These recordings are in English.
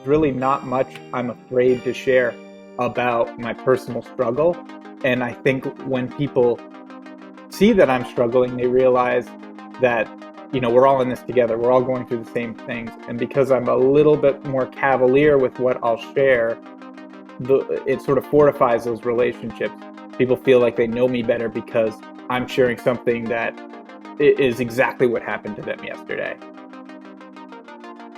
there's really not much I'm afraid to share about my personal struggle. And I think when people see that I'm struggling, they realize that, we're all in this together. We're all going through the same things. And because I'm a little bit more cavalier with what I'll share, it sort of fortifies those relationships. People feel like they know me better because I'm sharing something that is exactly what happened to them yesterday.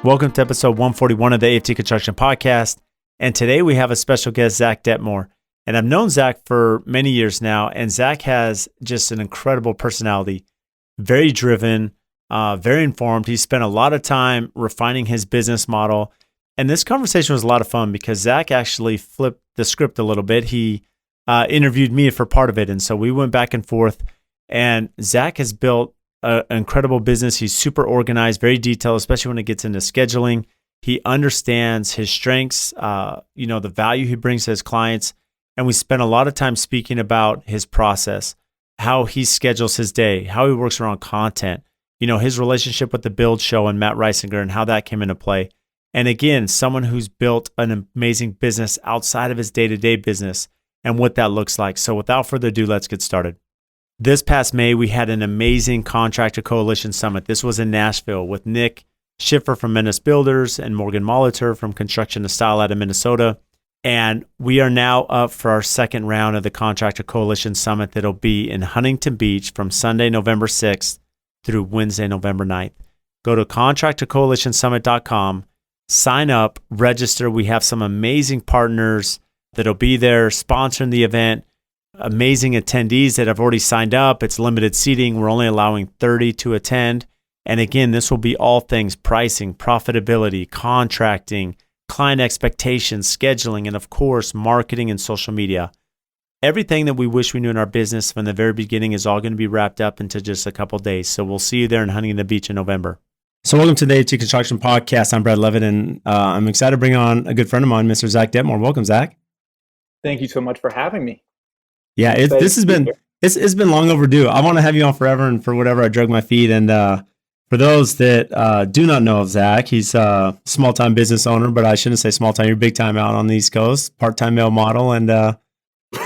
Welcome to episode 141 of the AFT Construction Podcast. And today we have a special guest, Zach Dettmore. And I've known Zach for many years now, and Zach has just an incredible personality, very driven, very informed. He spent a lot of time refining his business model. And this conversation was a lot of fun because Zach actually flipped the script a little bit. He interviewed me for part of it. And so we went back and forth. And Zach has built an incredible business. He's super organized, very detailed, especially when it gets into scheduling. He understands his strengths, the value he brings to his clients. And we spent a lot of time speaking about his process, how he schedules his day, how he works around content, his relationship with the Build Show and Matt Reisinger and how that came into play. And again, someone who's built an amazing business outside of his day-to-day business and what that looks like. So without further ado, let's get started. This past May, we had an amazing Contractor Coalition Summit. This was in Nashville with Nick Schiffer from Menace Builders and Morgan Molitor from Construction to Style out of Minnesota. And we are now up for our second round of the Contractor Coalition Summit that'll be in Huntington Beach from Sunday, November 6th through Wednesday, November 9th. Go to contractorcoalitionsummit.com, sign up, register. We have some amazing partners that'll be there sponsoring the event, amazing attendees that have already signed up. It's limited seating. We're only allowing 30 to attend. And again, this will be all things pricing, profitability, contracting, client expectations, scheduling, and of course, marketing and social media. Everything that we wish we knew in our business from the very beginning is all going to be wrapped up into just a couple days. So we'll see you there in Huntington Beach in November. So welcome to the AFT Construction Podcast. I'm Brad Levitt, and I'm excited to bring on a good friend of mine, Mr. Zach Dettmore. Welcome, Zach. Thank you so much for having me. Yeah, it's been long overdue. I want to have you on forever and for whatever I drug my feet. And for those that do not know of Zach, he's a small-time business owner, but I shouldn't say small-time. You're big-time out on the East Coast, part-time male model, and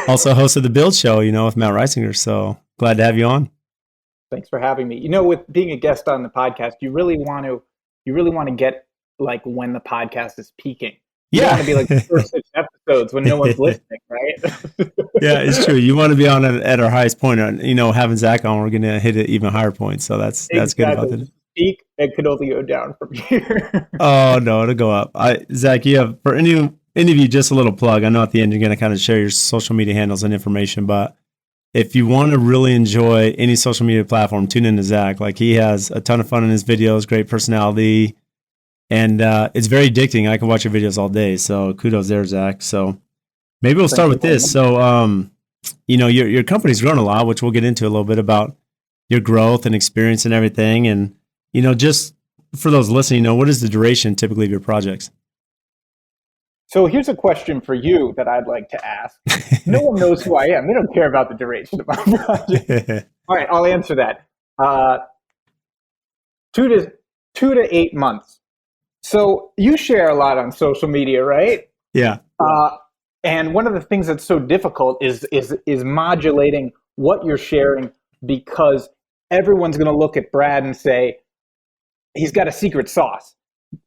also host of the Build Show, with Matt Reisinger. So glad to have you on. Thanks for having me. With being a guest on the podcast, you really want to get like when the podcast is peaking. You want to be like the first 6 episodes when no one's listening, right? Yeah, it's true. You want to be on at our highest point. Having Zach on, we're going to hit an even higher point. So that's good about it. Peak, it could only go down from here. Oh no, it'll go up. Zach, you have for any of you just a little plug. I know at the end you're going to kind of share your social media handles and information, but if you want to really enjoy any social media platform, tune into Zach. Like he has a ton of fun in his videos, great personality. And it's very addicting. I can watch your videos all day. So kudos there, Zach. So maybe we'll start with this. So, your company's grown a lot, which we'll get into a little bit about your growth and experience and everything. And, just for those listening, what is the duration typically of your projects? So here's a question for you that I'd like to ask. No one knows who I am. They don't care about the duration of my project. All right, I'll answer that. 2 to 8 months. So you share a lot on social media, right? Yeah. And one of the things that's so difficult is modulating what you're sharing, because everyone's going to look at Brad and say, he's got a secret sauce.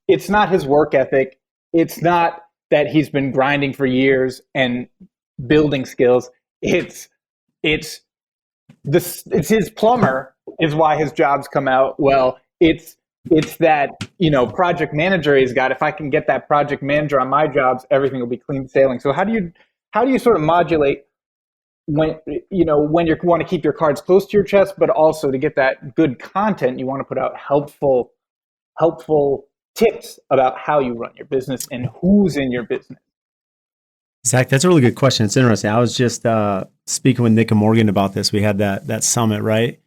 It's not his work ethic. It's not that he's been grinding for years and building skills. It's his plumber is why his jobs come out well. It's that, project manager he's got. If I can get that project manager on my jobs, everything will be clean sailing. So how do you sort of modulate when you want to keep your cards close to your chest, but also to get that good content, you want to put out helpful tips about how you run your business and who's in your business? Zach, that's a really good question. It's interesting. I was just speaking with Nick and Morgan about this. We had that summit, right?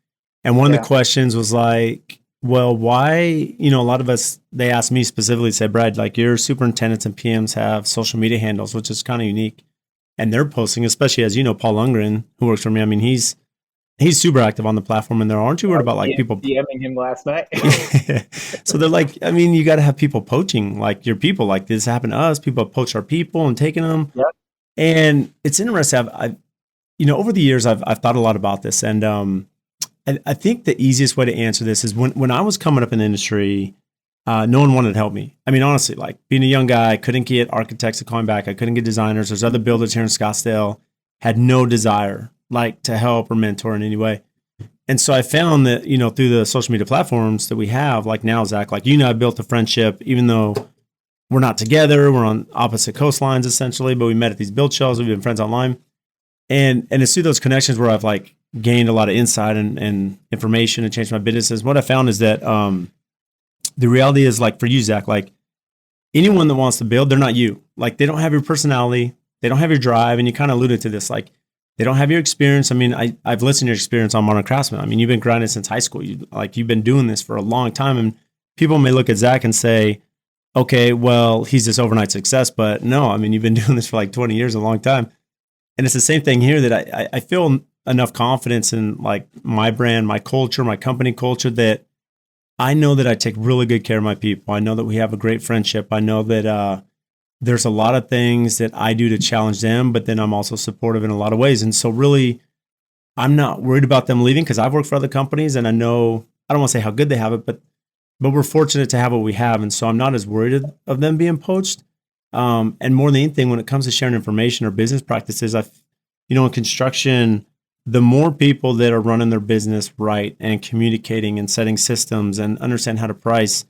And one of the questions was like, well, why, a lot of us, they asked me specifically, said, Brad, like your superintendents and PMs have social media handles, which is kind of unique. And they're posting, especially as Paul Lundgren, who works for me. I mean, he's He's super active on the platform, and there aren't you worried about like people DMing him last night? So they're like, I mean, you got to have people poaching like your people. Like this happened to us. People have poached our people and taken them. Yep. And it's interesting. I've over the years, I've thought a lot about this, and I think the easiest way to answer this is when I was coming up in the industry, no one wanted to help me. I mean, honestly, like being a young guy, I couldn't get architects to call me back. I couldn't get designers. There's other builders here in Scottsdale, had no desire like to help or mentor in any way. And so I found that, through the social media platforms that we have, like now, Zach, like you and I built a friendship, even though we're not together, we're on opposite coastlines essentially, but we met at these build shows, we've been friends online. And it's through those connections where I've like gained a lot of insight and information and changed my businesses. What I found is that the reality is like for you, Zach, like anyone that wants to build, they're not you. Like they don't have your personality, they don't have your drive, and you kind of alluded to this, like they don't have your experience. I mean, I've listened to your experience on Modern Craftsman. I mean, you've been grinding since high school. You've been doing this for a long time, and people may look at Zach and say, okay, well, he's this overnight success, but no, I mean, you've been doing this for like 20 years, a long time. And it's the same thing here that I feel enough confidence in like my brand, my culture, my company culture, that I know that I take really good care of my people. I know that we have a great friendship. I know that there's a lot of things that I do to challenge them, but then I'm also supportive in a lot of ways. And so really, I'm not worried about them leaving because I've worked for other companies and I know, I don't want to say how good they have it, but we're fortunate to have what we have. And so I'm not as worried of them being poached. And more than anything, when it comes to sharing information or business practices, in construction, the more people that are running their business right and communicating and setting systems and understand how to price.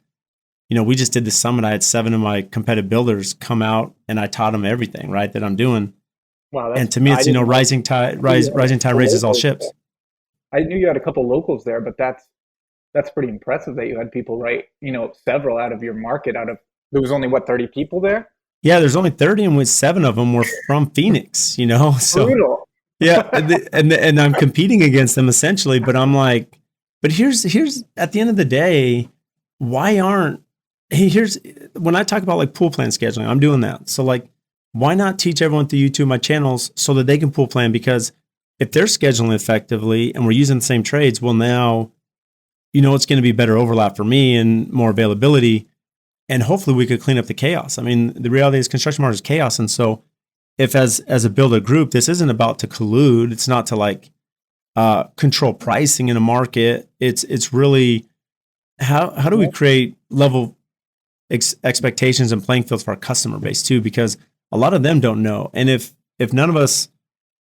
We just did the summit. I had 7 of my competitive builders come out and I taught them everything, right, that I'm doing. Wow. And to me, it's, rising tide raises all ships. I knew you had a couple locals there, but that's pretty impressive that you had people write, several out of your market there was only 30 people there? Yeah, there's only 30 and with 7 of them were from Phoenix, so brutal. Yeah. And I'm competing against them essentially, but I'm like, but here's at the end of the day, here's when I talk about like pool plan scheduling, I'm doing that. So like, why not teach everyone through YouTube, my channels, so that they can pool plan? Because if they're scheduling effectively and we're using the same trades, well, now, it's going to be better overlap for me and more availability. And hopefully we could clean up the chaos. I mean, the reality is construction market is chaos. And so if as a builder group, this isn't about to collude, it's not to like control pricing in a market. It's really how do we create level expectations and playing fields for our customer base too, because a lot of them don't know. And if none of us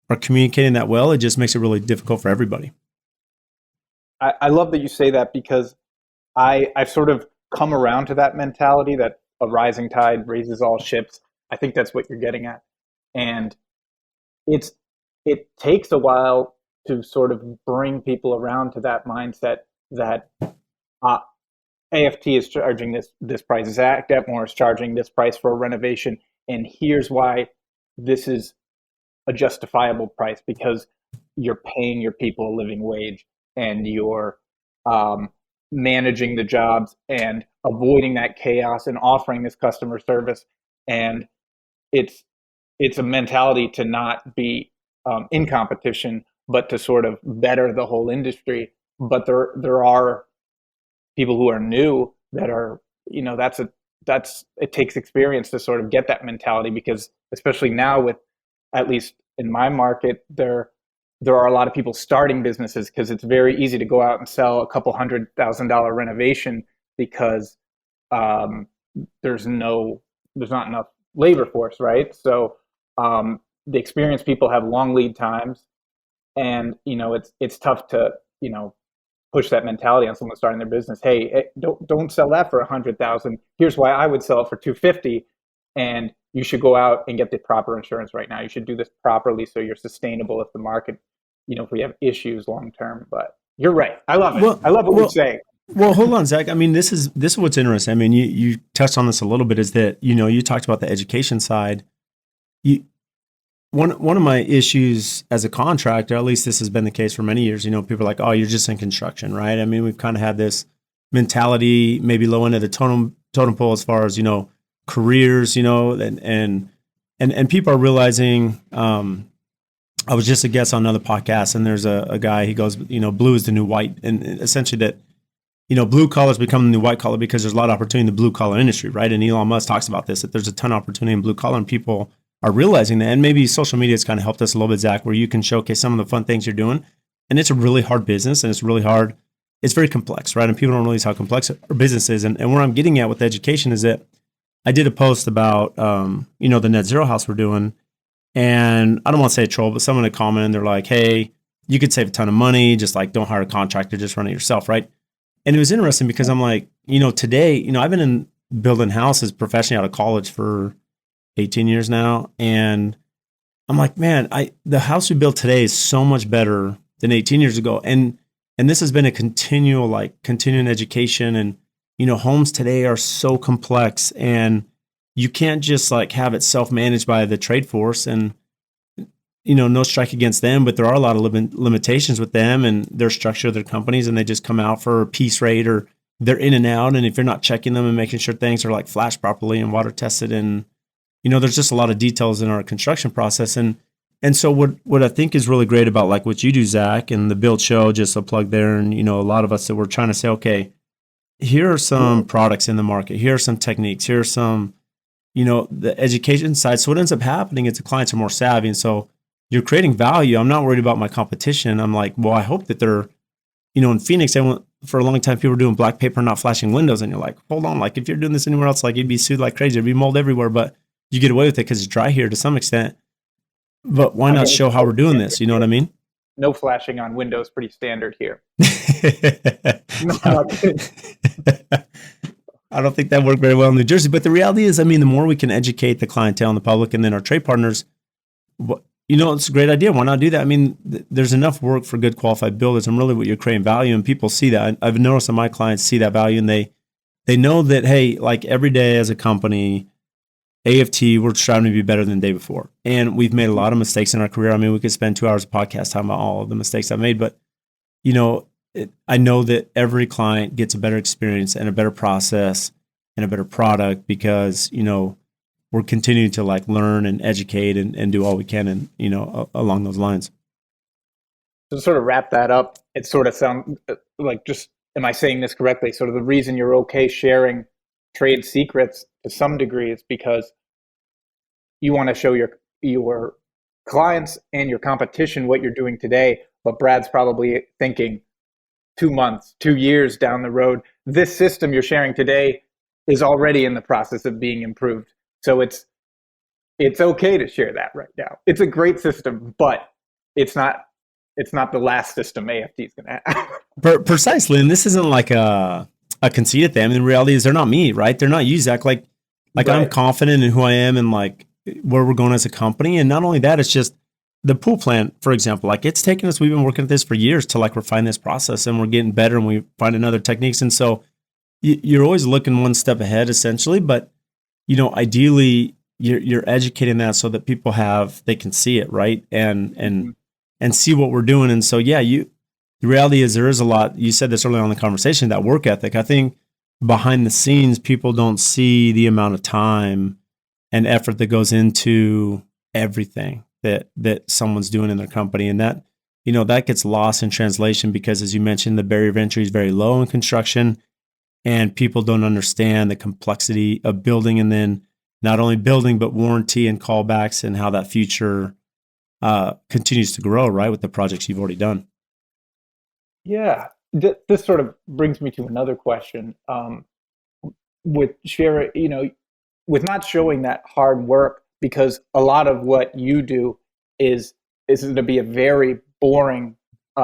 are communicating that well, it just makes it really difficult for everybody. I love that you say that, because I've sort of come around to that mentality that a rising tide raises all ships. I think that's what you're getting at. And it takes a while to sort of bring people around to that mindset that AFT is charging this price. Zach Dettmore is charging this price for a renovation, and here's why this is a justifiable price, because you're paying your people a living wage and you're managing the jobs and avoiding that chaos and offering this customer service. And it's a mentality to not be in competition, but to sort of better the whole industry. But there are people who are new that are, it takes experience to sort of get that mentality, because especially now with, at least in my market, there are a lot of people starting businesses because it's very easy to go out and sell a couple $100,000 renovation because there's not enough labor force, right? So the experienced people have long lead times, and it's tough to push that mentality on someone starting their business. Hey, don't sell that for $100,000. Here's why I would sell it for $250, and you should go out and get the proper insurance right now. You should do this properly so you're sustainable if the market, if we have issues long term. But you're right. I love it. Well, I love what you're saying. Well, hold on, Zach. I mean, this is what's interesting. I mean, you touched on this a little bit, is that, you talked about the education side. One of my issues as a contractor, at least this has been the case for many years, people are like, oh, you're just in construction, right? I mean, we've kind of had this mentality, maybe low end of the totem pole as far as, careers, and people are realizing, I was just a guest on another podcast, and there's a guy, he goes, blue is the new white. And essentially that, blue collar is becoming the new white collar because there's a lot of opportunity in the blue collar industry, right? And Elon Musk talks about this, that there's a ton of opportunity in blue collar, and people are realizing that. And maybe social media has kind of helped us a little bit, Zach, where you can showcase some of the fun things you're doing. And it's a really hard business, and it's really hard. It's very complex, right? And people don't realize how complex our business is. And where I'm getting at with education is that I did a post about, the net zero house we're doing. And I don't want to say a troll, but someone had commented, and they're like, hey, you could save a ton of money. Just like, don't hire a contractor, just run it yourself, right? And it was interesting because I'm like, today, I've been in building houses professionally out of college for 18 years now. And I'm like, man, the house we built today is so much better than 18 years ago. And this has been a continuing education. And, homes today are so complex, and you can't just like have it self-managed by the trade force. And, no strike against them, but there are a lot of limitations with them and their structure of their companies, and they just come out for a piece rate, or they're in and out. And if you're not checking them and making sure things are like flashed properly and water tested, and, there's just a lot of details in our construction process. And so what I think is really great about like what you do, Zach, and the Build Show, just a plug there. And, a lot of us that we're trying to say, okay, here are some products in the market. Here are some techniques. Here are some, the education side. So what ends up happening is the clients are more savvy. And so you're creating value. I'm not worried about my competition. I'm like, well, I hope that they're, in Phoenix, for a long time, people were doing black paper, not flashing windows. And you're like, hold on, like if you're doing this anywhere else, like you'd be sued like crazy. There'd be mold everywhere, but you get away with it because it's dry here to some extent. But why not show how we're doing this? You know what I mean? No flashing on windows, pretty standard here. I don't think that worked very well in New Jersey. But the reality is, the more we can educate the clientele and the public and then our trade partners, it's a great idea. Why not do that? There's enough work for good qualified builders, and really what you're creating value, and people see that. I've noticed that my clients see that value, and they know that, hey, like every day as a company, AFT, we're striving to be better than the day before. And we've made a lot of mistakes in our career. We could spend 2 hours of podcast talking about all of the mistakes I've made, but, I know that every client gets a better experience and a better process and a better product because, we're continuing to like learn and educate and do all we can, and, along those lines. To sort of wrap that up, it sort of sounds like, just, am I saying this correctly? Sort of the reason you're okay sharing trade secrets to some degree is because you want to show your clients and your competition what you're doing today. But Brad's probably thinking 2 months, 2 years down the road, this system you're sharing today is already in the process of being improved. So it's okay to share that right now. It's a great system, but it's not the last system AFT is going to have. Precisely. And this isn't like a conceited thing. The reality is they're not me, right? They're not you, Zach. Like right. I'm confident in who I am and like where we're going as a company. And not only that, it's just the pool plant, for example, like it's taken us, we've been working at this for years to like refine this process, and we're getting better, and we find another techniques. And so you're always looking one step ahead essentially, but ideally you're educating that so that people they can see it, right? And see what we're doing. And so, the reality is there is a lot, you said this earlier on in the conversation, that work ethic. I think behind the scenes, people don't see the amount of time and effort that goes into everything that someone's doing in their company. And that, that gets lost in translation because, as you mentioned, the barrier of entry is very low in construction, and people don't understand the complexity of building, and then not only building, but warranty and callbacks, and how that future continues to grow, right, with the projects you've already done. Yeah. This sort of brings me to another question. With with not showing that hard work, because a lot of what you do is going to be a very boring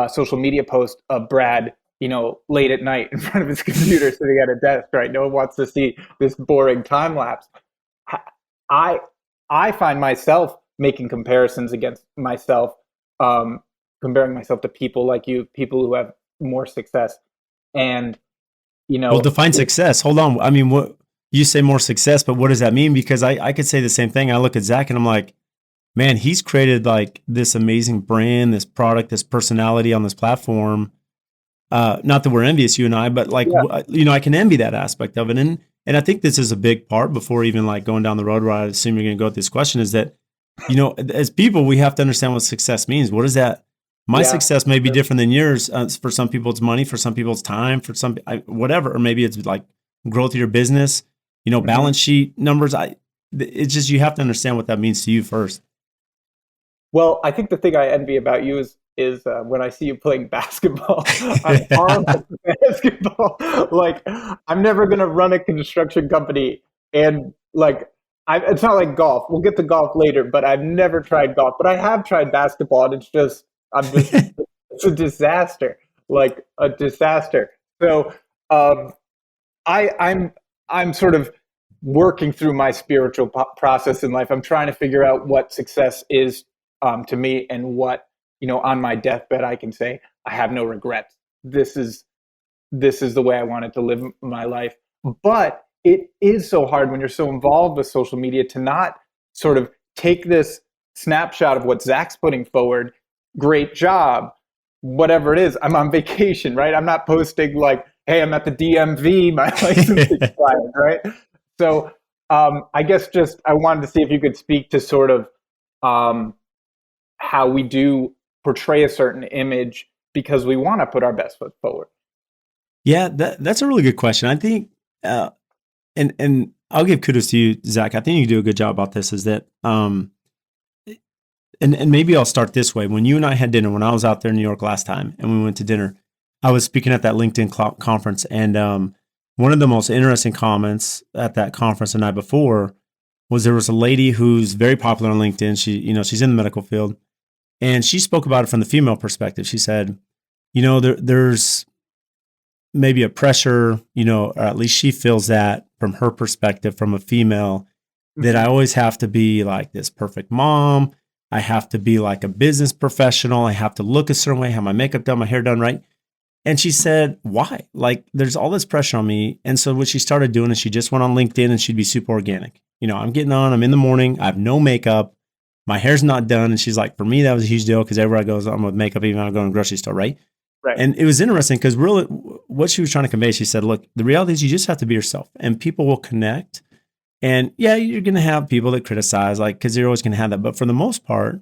social media post of Brad, late at night in front of his computer sitting at a desk, right? No one wants to see this boring time lapse. I find myself making comparisons against myself, comparing myself to people like you, people who have more success. And, well, define success. Hold on. What you say, more success, but what does that mean? Because I could say the same thing. I look at Zach and I'm like, man, he's created like this amazing brand, this product, this personality on this platform. Not that we're envious, you and I, but like, I can envy that aspect of it. And I think this is a big part before even like going down the road where I assume you're going to go with this question, is that as people, we have to understand what success means. What is that? My Yeah. success may be different than yours. For some people, it's money. For some people, it's time. For some, whatever. Or maybe it's like growth of your business. Mhm. Balance sheet numbers. It's just you have to understand what that means to you first. Well, I think the thing I envy about you is when I see you playing basketball. I'm horrible at basketball. Like, I'm never gonna run a construction company, and like, it's not like golf. We'll get to golf later, but I've never tried golf. But I have tried basketball, and it's a disaster, like a disaster. So, um, I'm sort of working through my spiritual process in life. I'm trying to figure out what success is to me, and what, on my deathbed I can say I have no regrets. This is the way I wanted to live my life. But it is so hard when you're so involved with social media to not sort of take this snapshot of what Zach's putting forward. Great job, whatever it is. I'm on vacation, right? I'm not posting like, hey, I'm at the DMV, my license expired, right? So I guess just I wanted to see if you could speak to sort of um, how we do portray a certain image because we want to put our best foot forward. Yeah, that's a really good question. I think, and I'll give kudos to you, Zach. I think you do a good job about this. Is that, and maybe I'll start this way. When you and I had dinner, when I was out there in New York last time, and we went to dinner, I was speaking at that LinkedIn conference, and one of the most interesting comments at that conference the night before was there was a lady who's very popular on LinkedIn. She's in the medical field, and she spoke about it from the female perspective. She said, there's maybe a pressure, or at least she feels that from her perspective, from a female, that I Mm-hmm. always have to be like this perfect mom. I have to be like a business professional. I have to look a certain way, have my makeup done, my hair done right. And she said, why? Like, there's all this pressure on me. And so what she started doing is she just went on LinkedIn and she'd be super organic. I'm getting on, I'm in the morning, I have no makeup, my hair's not done. And she's like, for me, that was a huge deal because everywhere I go, I'm with makeup, even when I go to the grocery store, right? Right. And it was interesting because really what she was trying to convey, she said, look, the reality is you just have to be yourself and people will connect. And yeah, you're going to have people that criticize, like, because you're always going to have that. But for the most part,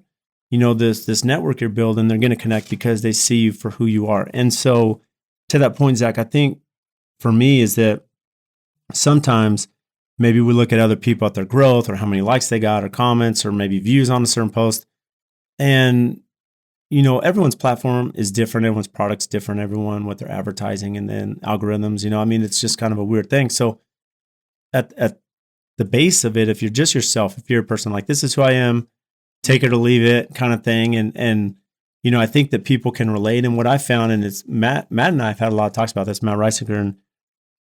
this network you're building, they're going to connect because they see you for who you are. And so to that point, Zach, I think for me is that sometimes maybe we look at other people at their growth or how many likes they got or comments or maybe views on a certain post. And everyone's platform is different. Everyone's product's different. Everyone, what they're advertising, and then algorithms, it's just kind of a weird thing. So at the base of it, if you're just yourself, if you're a person like, this is who I am, take it or leave it kind of thing. And I think that people can relate. And what I found, and it's Matt and I have had a lot of talks about this, Matt Reisinger, and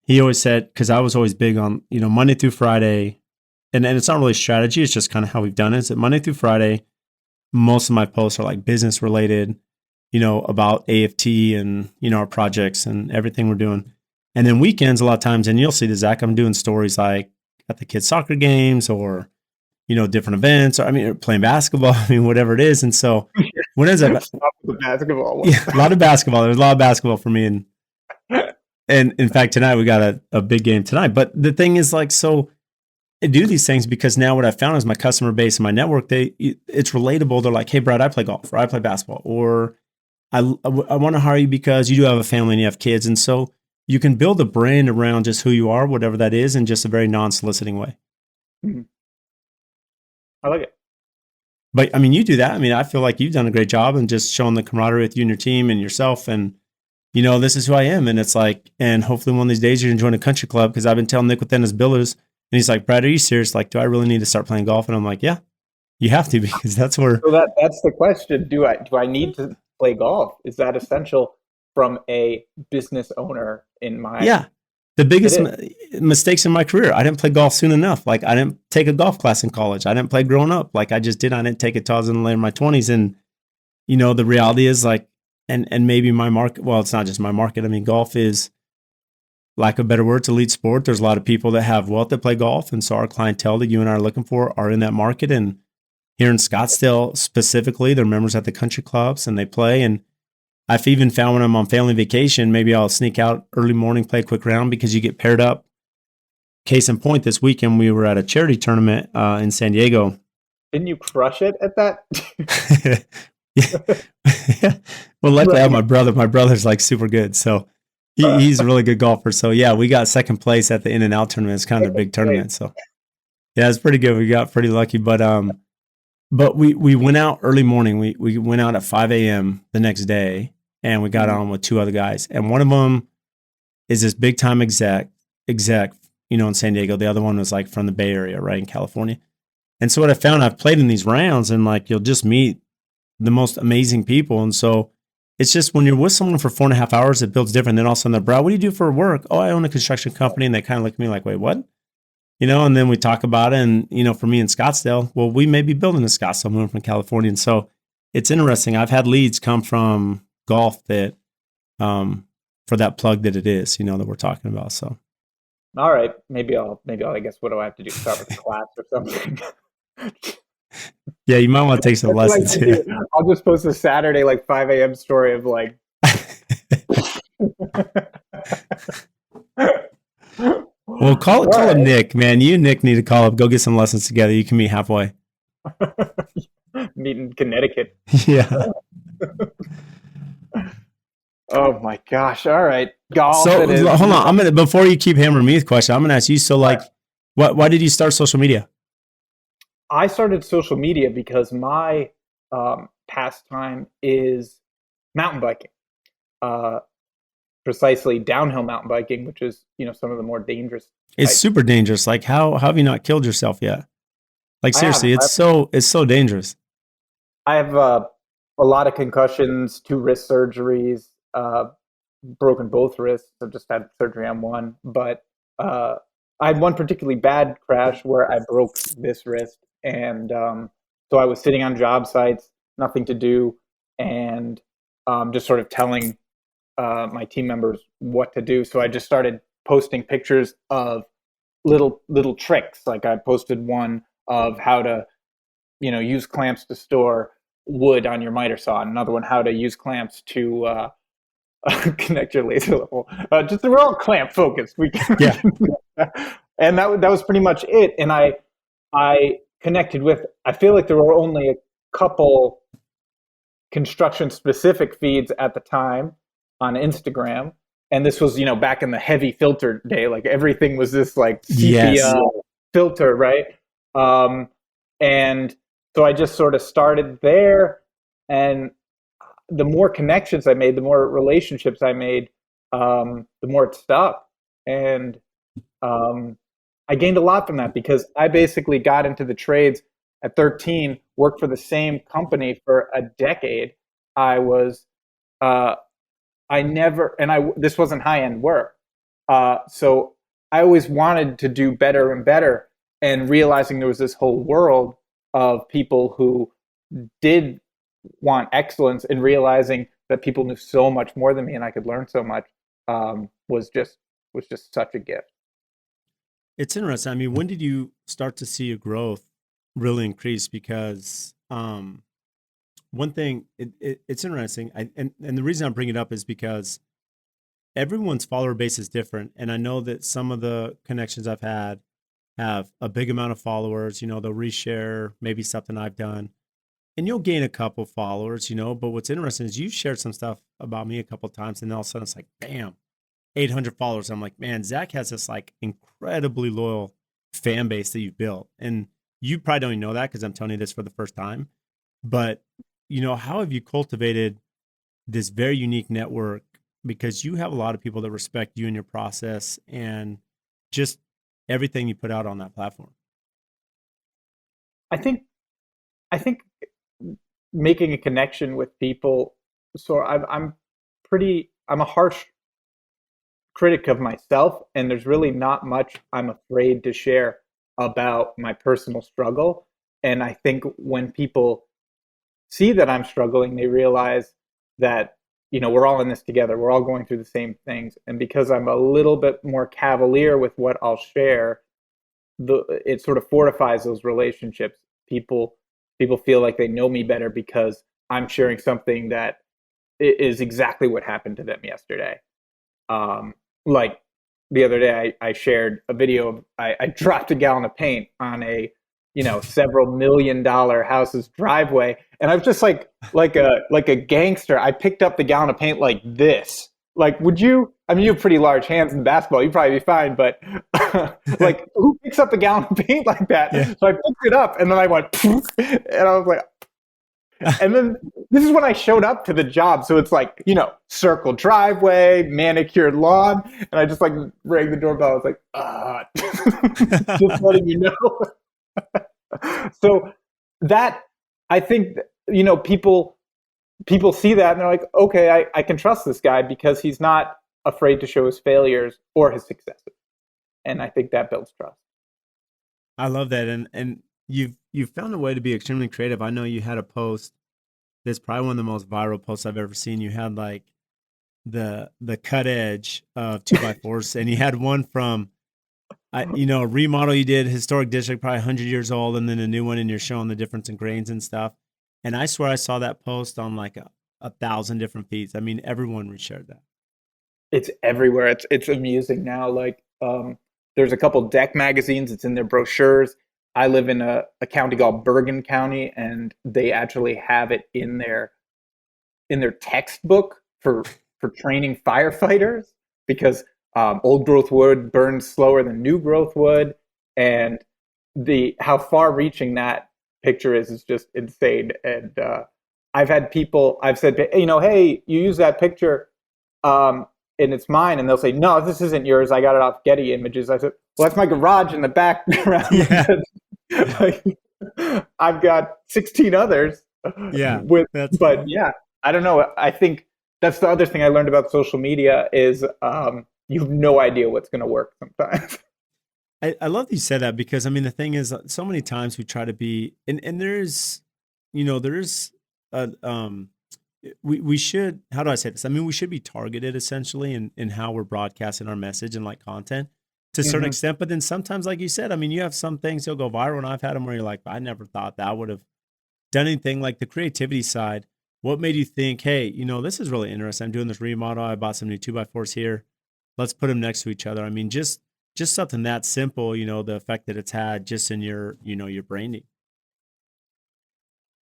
he always said, because I was always big on, Monday through Friday, and it's not really strategy, it's just kind of how we've done it. Is that Monday through Friday, most of my posts are like business related, about AFT and, our projects and everything we're doing. And then weekends, a lot of times, and you'll see this, Zach, I'm doing stories like at the kids' soccer games or, different events, or playing basketball, whatever it is. And so what ends up, Stop the basketball one. yeah, a lot of basketball. There's a lot of basketball for me. And in fact, tonight we got a big game tonight. But the thing is, like, so I do these things because now what I found is my customer base and my network, it's relatable. They're like, hey, Brad, I play golf or I play basketball, or I want to hire you because you do have a family and you have kids. And so you can build a brand around just who you are, whatever that is, in just a very non-soliciting way. Mhm. I like it. But you do that. I feel like you've done a great job and just showing the camaraderie with you and your team and yourself. And, this is who I am. And it's like, and hopefully one of these days you're going to join a country club, because I've been telling Nick within his billers, and he's like, Brad, are you serious? Like, do I really need to start playing golf? And I'm like, yeah, you have to, because that's where, So that's the question. Do I need to play golf? Is that essential from a business owner in my yeah. The it biggest is. mistakes in my career, I didn't play golf soon enough. Like, I didn't take a golf class in college. I didn't play growing up. Like, I didn't take it till I was in my 20s. And, the reality is, like, and maybe my market, well, it's not just my market. Golf is, lack of a better word, it's elite sport. There's a lot of people that have wealth that play golf. And so our clientele that you and I are looking for are in that market. And here in Scottsdale specifically, they're members at the country clubs and they play. And I've even found when I'm on family vacation, maybe I'll sneak out early morning, play a quick round, because you get paired up. Case in point, this weekend we were at a charity tournament in San Diego, Didn't you crush it at that? Yeah. Well, luckily I have Right. my brother. My brother's like super good. So he's a really good golfer. So yeah, we got second place at the in and out tournament. It's kind of their big Right. tournament. So yeah, it's pretty good. We got pretty lucky. But we went out early morning. We went out at 5 a.m. the next day and we got Mhm. on with two other guys. And one of them is this big time exec, in San Diego. The other one was like from the Bay Area, right in California. And so what I found, I've played in these rounds and like you'll just meet the most amazing people. And so it's just when you're with someone for 4.5 hours, it builds different. Then all of a sudden they're, bro, what do you do for work? Oh, I own a construction company. And they kind of look at me like, wait, what? And then we talk about it. And, for me in Scottsdale, well, we may be building in Scottsdale, moving from California. And so it's interesting. I've had leads come from golf that, for that plug that it is, that we're talking about. So, All right. Maybe I'll, I guess, what do I have to do? Start with a class or something? yeah, you might want to take some That's what I lessons should here. do. I'll just post a Saturday, like 5 a.m. story of like, Well, call all call up right. Nick, man. You and Nick need to call up, go get some lessons together. You can meet halfway. Meet in Connecticut. Yeah. Oh my gosh. All right. Golf So it is. hold on. Before you keep hammering me with questions, I'm gonna ask you. So like, why did you start social media? I started social media because my pastime is mountain biking, uh, precisely downhill mountain biking, which is some of the more dangerous It's types. super dangerous. Like, how have you not killed yourself yet? Like I have seriously, it's so dangerous. I have a lot of concussions, two wrist surgeries, broken both wrists. I just had surgery on one, but I had one particularly bad crash where I broke this wrist, and so I was sitting on job sites, nothing to do, and just sort of telling my team members what to do. So I just started posting pictures of little tricks. Like I posted one of how to use clamps to store wood on your miter saw, and another one how to use clamps to connect your laser level. Just we're all clamp focused. We Yeah. can and that was pretty much it. And I connected with. I feel like there were only a couple construction specific feeds at the time on Instagram, and this was back in the heavy filter day. Like everything was this like sepia Yes. filter, right? Um, and so I just sort of started there, and the more connections I made, the more relationships I made, the more it stuck. And I gained a lot from that because I basically got into the trades at 13, worked for the same company for a decade. I was, uh, I never, and this wasn't high end work. So I always wanted to do better and better, and realizing there was this whole world of people who did want excellence, and realizing that people knew so much more than me and I could learn so much, was just such a gift. It's interesting. I mean, when did you start to see your growth really increase? Because one thing, it's interesting. And the reason I bring it up is because everyone's follower base is different. And I know that some of the connections I've had have a big amount of followers. They'll reshare maybe something I've done. And you'll gain a couple followers, but what's interesting is you've shared some stuff about me a couple of times, and all of a sudden it's like, bam, 800 followers. I'm like, man, Zach has this like incredibly loyal fan base that you've built. And you probably don't even know that because I'm telling you this for the first time. But, how have you cultivated this very unique network? Because you have a lot of people that respect you and your process and just everything you put out on that platform. I think I think making a connection with people. So I'm a harsh critic of myself, and there's really not much I'm afraid to share about my personal struggle. And I think when people see that I'm struggling, they realize that we're all in this together. We're all going through the same things. And because I'm a little bit more cavalier with what I'll share, it sort of fortifies those relationships. People feel like they know me better because I'm sharing something that is exactly what happened to them yesterday. Like the other day, I shared a video of I dropped a gallon of paint on a several $1 million house's driveway. And I was just like a gangster. I picked up the gallon of paint like this. Like, would you? I mean, you have pretty large hands in basketball. You'd probably be fine, but like, who picks up a gallon of paint like that? Yeah. So I picked it up, and then I went, poof, and I was like, and then this is when I showed up to the job. So it's like, circle driveway, manicured lawn, and I just like rang the doorbell. I was like, just letting you know. So that, I think, people see that and they're like, okay, I can trust this guy because he's not afraid to show his failures or his successes. And I think that builds trust. I love that. And you've found a way to be extremely creative. I know you had a post that's probably one of the most viral posts I've ever seen. You had like the cut edge of 2x4s, and you had one from a remodel you did, historic district, probably 100 years old, and then a new one, and you're showing the difference in grains and stuff. And I swear I saw that post on like 1,000 different feeds. I mean, everyone reshared that. It's everywhere. It's amusing now. Like, there's a couple deck magazines. It's in their brochures. I live in a county called Bergen County, and they actually have it in their textbook for training firefighters because old growth wood burns slower than new growth wood, and how far reaching that picture is just insane. And I've said, hey, you use that picture, and it's mine, and they'll say, no, this isn't yours. I got it off Getty Images. I said, well, that's my garage in the background. Yeah. Like, I've got 16 others. Yeah, but yeah, I don't know. I think that's the other thing I learned about social media is you have no idea what's going to work sometimes. I love that you said that because, I mean, the thing is, so many times we try to be, and there's, we should, how do I say this? I mean, we should be targeted essentially in how we're broadcasting our message and like content to a certain extent. But then sometimes, like you said, I mean, you have some things that'll go viral, and I've had them where you're like, I never thought that would have done anything. Like the creativity side, what made you think, hey, this is really interesting. I'm doing this remodel. I bought some new 2x4s here. Let's put them next to each other. I mean, just something that simple, the effect that it's had just in your, your branding.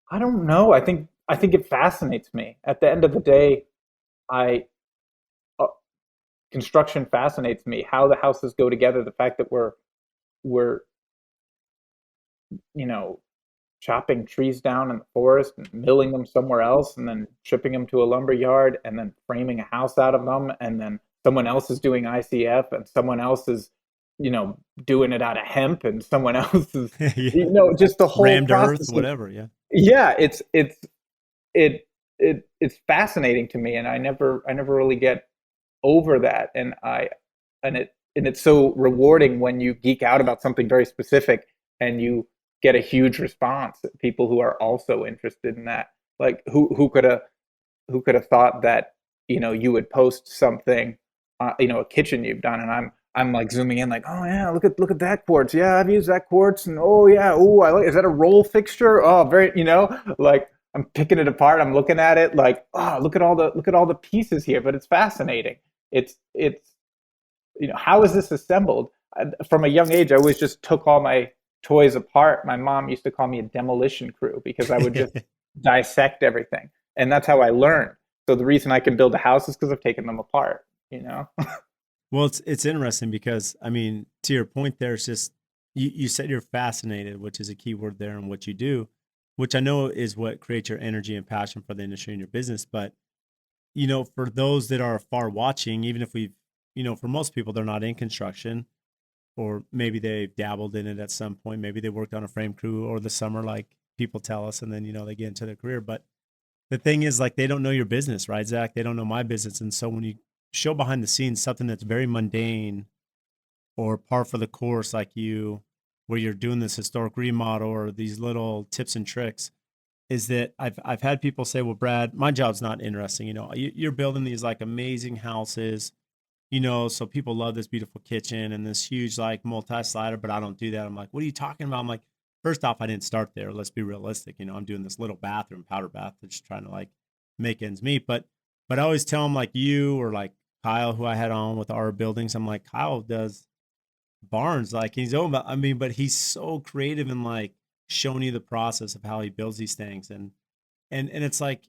I don't know. I think it fascinates me. At the end of the day, construction fascinates me. How the houses go together. The fact that we're chopping trees down in the forest and milling them somewhere else, and then shipping them to a lumber yard, and then framing a house out of them, and then someone else is doing ICF, and someone else is doing it out of hemp, and someone else is just the whole rammed process earth, whatever. Yeah, it's fascinating to me, and I never really get over that. And it's so rewarding when you geek out about something very specific and you get a huge response. People who are also interested in that, like who could have thought that you would post something, a kitchen you've done, and I'm like zooming in, like, oh yeah, look at that quartz. Yeah, I've used that quartz, and oh yeah, I like. Is that a roll fixture? Oh, very, like I'm picking it apart. I'm looking at it, like, oh, look at all the pieces here. But it's fascinating. It's how is this assembled? From a young age, I always just took all my toys apart. My mom used to call me a demolition crew because I would just dissect everything, and that's how I learned. So the reason I can build a house is because I've taken them apart. Well, it's interesting because, I mean, to your point there, it's just, you said you're fascinated, which is a key word there in what you do, which I know is what creates your energy and passion for the industry and your business. But, for those that are far watching, even if we've, for most people, they're not in construction, or maybe they've dabbled in it at some point. Maybe they worked on a frame crew or the summer, like people tell us, and then, they get into their career. But the thing is, like, they don't know your business, right, Zach? They don't know my business. And so when you show behind the scenes something that's very mundane or par for the course, like where you're doing this historic remodel or these little tips and tricks, is that I've had people say, well, Brad, my job's not interesting. You're building these like amazing houses, so people love this beautiful kitchen and this huge like multi-slider, but I don't do that. I'm like, what are you talking about? I'm like, first off, I didn't start there. Let's be realistic. I'm doing this little bathroom, powder bath, just trying to like make ends meet. But I always tell them, like, you or like Kyle, who I had on with our buildings, I'm like, Kyle does barns. Like he's own, I mean, but he's so creative in like showing you the process of how he builds these things. And it's like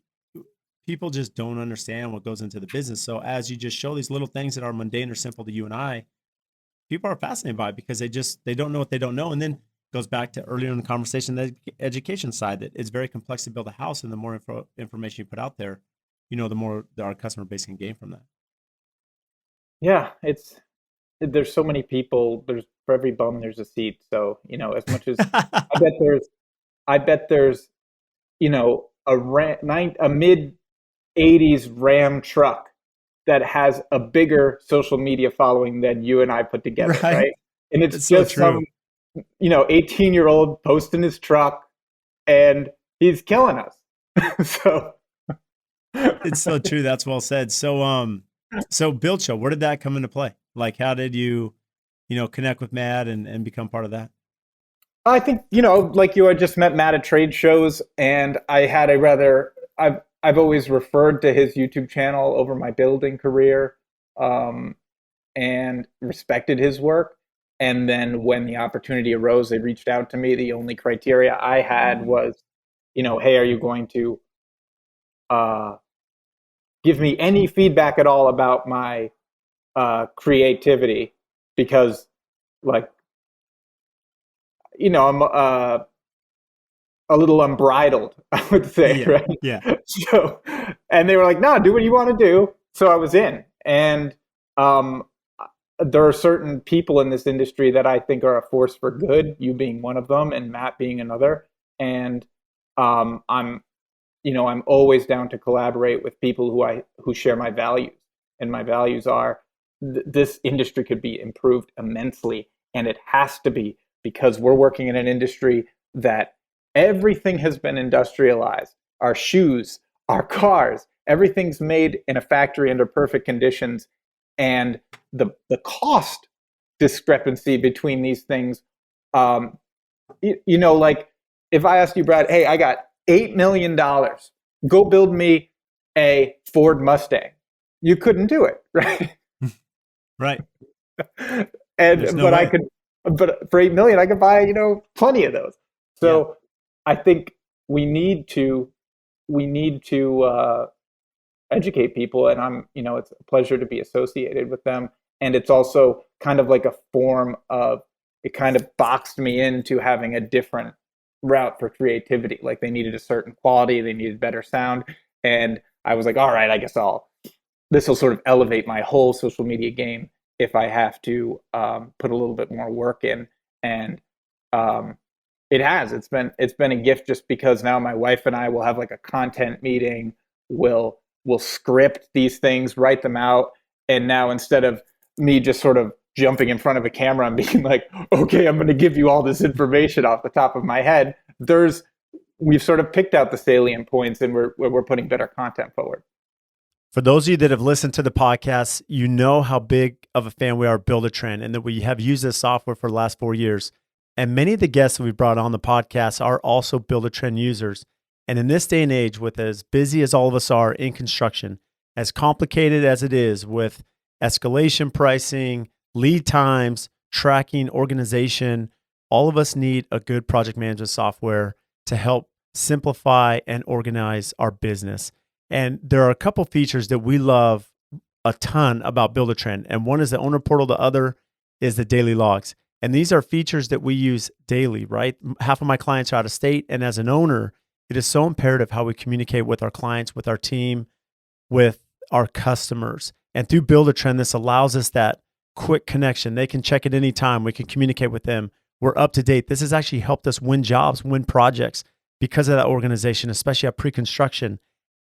people just don't understand what goes into the business. So as you just show these little things that are mundane or simple to you and I, people are fascinated by it because they don't know what they don't know. And then goes back to earlier in the conversation, the education side, that it's very complex to build a house, and the more information you put out there, the more that our customer base can gain from that. Yeah, there's so many people. There's for every bum there's a seat. So as much as I bet there's I bet there's a mid '80s Ram truck that has a bigger social media following than you and I put together, Right. right? And it's It's so just true. some 18-year-old posting his truck, and he's killing us. So It's so true. That's well said. So Build Show, where did that come into play? Like, how did you, connect with Matt and become part of that? I think, like you, I just met Matt at trade shows, and I've always referred to his YouTube channel over my building career, um, and respected his work. And then when the opportunity arose, they reached out to me. The only criteria I had was, hey, are you going to uh, give me any feedback at all about my creativity? Because, like, I'm a little unbridled, I would say, Yeah. right? Yeah. So, and they were like, "No, do what you want to do." So I was in, and um, there are certain people in this industry that I think are a force for good. You being one of them, and Matt being another. And I'm always down to collaborate with people who share my values, and my values are this industry could be improved immensely, and it has to be because we're working in an industry that everything has been industrialized. Our shoes, our cars, everything's made in a factory under perfect conditions, and the cost discrepancy between these things. Um, like if I asked you, Brad, hey, I got $8 million, go build me a Ford Mustang. You couldn't do it, right? Right. There's And no way. but for 8 million, I could buy plenty of those. Yeah. So I think we need to we need to educate people, and it's a pleasure to be associated with them. And it's also kind of like a form of, it kind of boxed me into having a different route for creativity. Like they needed a certain quality, they needed better sound, and I was like, all right, I guess this will sort of elevate my whole social media game if I have to put a little bit more work in. And um, it has. It's been a gift, just because now my wife and I will have like a content meeting. We'll script these things, write them out, and now instead of me just sort of jumping in front of a camera and being like, okay, I'm going to give you all this information off the top of my head, we've sort of picked out the salient points, and we're putting better content forward. For those of you that have listened to the podcast, you know how big of a fan we are of Build-A-Trend, and that we have used this software for the last 4 years. And many of the guests that we brought on the podcast are also Build-A-Trend users. And in this day and age, with as busy as all of us are in construction, as complicated as it is with escalation pricing, lead times, tracking, organization, all of us need a good project management software to help simplify and organize our business. And there are a couple features that we love a ton about Build-A-Trend. And one is the owner portal, the other is the daily logs. And these are features that we use daily, right? Half of my clients are out of state. And as an owner, it is so imperative how we communicate with our clients, with our team, with our customers. And through Build-A-Trend, this allows us that quick connection. They can check at any time. We can communicate with them. We're up to date. This has actually helped us win jobs, win projects because of that organization, especially at pre-construction.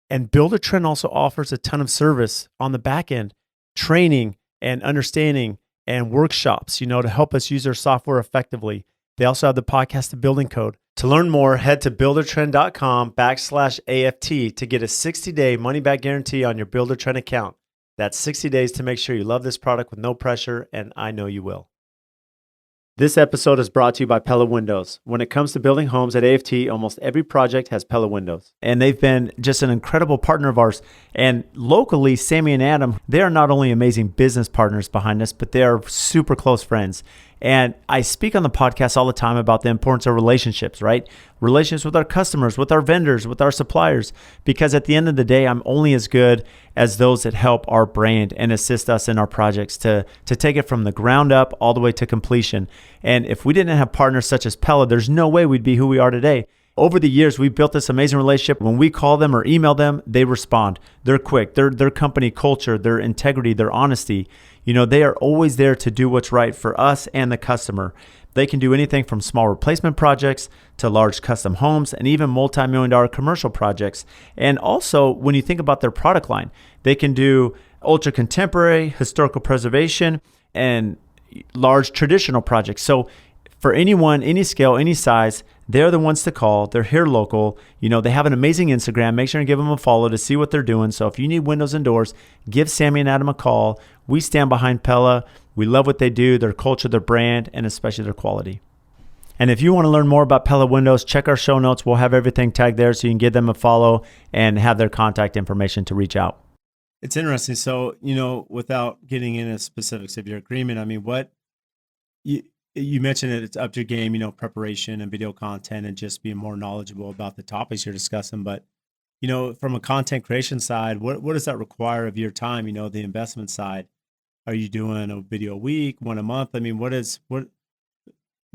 And Build-A-Trend also offers a ton of service on the back end, training and understanding and workshops, to help us use their software effectively. They also have the podcast, The Building Code. To learn more, head to buildatrend.com/AFT to get a 60-day money-back guarantee on your Build-A-Trend account. That's 60 days to make sure you love this product with no pressure, and I know you will. This episode is brought to you by Pella Windows. When it comes to building homes at AFT, almost every project has Pella Windows. And they've been just an incredible partner of ours. And locally, Sammy and Adam, they are not only amazing business partners behind us, but they are super close friends. And I speak on the podcast all the time about the importance of relationships, right? Relationships with our customers, with our vendors, with our suppliers, because at the end of the day, I'm only as good as those that help our brand and assist us in our projects to take it from the ground up all the way to completion. And if we didn't have partners such as Pella, there's no way we'd be who we are today. Over the years, we've built this amazing relationship. When we call them or email them, they respond. They're quick. Their company culture, their integrity, their honesty, they are always there to do what's right for us and the customer. They can do anything from small replacement projects to large custom homes and even multi-million-dollar commercial projects. And also, when you think about their product line, they can do ultra contemporary, historical preservation, and large traditional projects. So for anyone, any scale, any size, they're the ones to call. They're here local. They have an amazing Instagram. Make sure and give them a follow to see what they're doing. So if you need windows and doors, give Sammy and Adam a call. We stand behind Pella. We love what they do, their culture, their brand, and especially their quality. And if you want to learn more about Pella Windows, check our show notes. We'll have everything tagged there so you can give them a follow and have their contact information to reach out. It's interesting. So, without getting into specifics of your agreement, I mean, what you mentioned it's up to your game, preparation and video content and just being more knowledgeable about the topics you're discussing. But, from a content creation side, what does that require of your time? The investment side. Are you doing a video a week, one a month? I mean,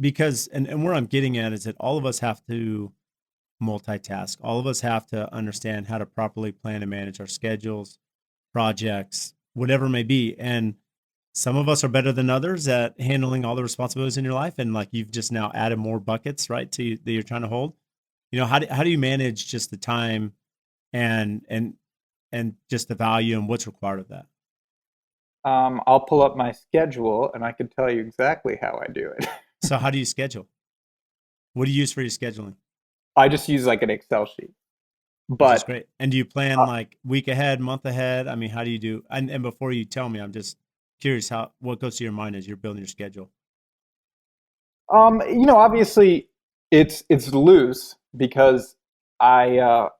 because where I'm getting at is that all of us have to multitask. All of us have to understand how to properly plan and manage our schedules, projects, whatever it may be. And some of us are better than others at handling all the responsibilities in your life. And like you've just now added more buckets, right, that you're trying to hold. How do you manage just the time and just the value and what's required of that? I'll pull up my schedule and I can tell you exactly how I do it. So how do you schedule? What do you use for your scheduling? I just use like an Excel sheet. But that's great. And do you plan like week ahead, month ahead? I mean, how do you do? And before you tell me, I'm just curious what goes to your mind as you're building your schedule. Obviously it's loose because I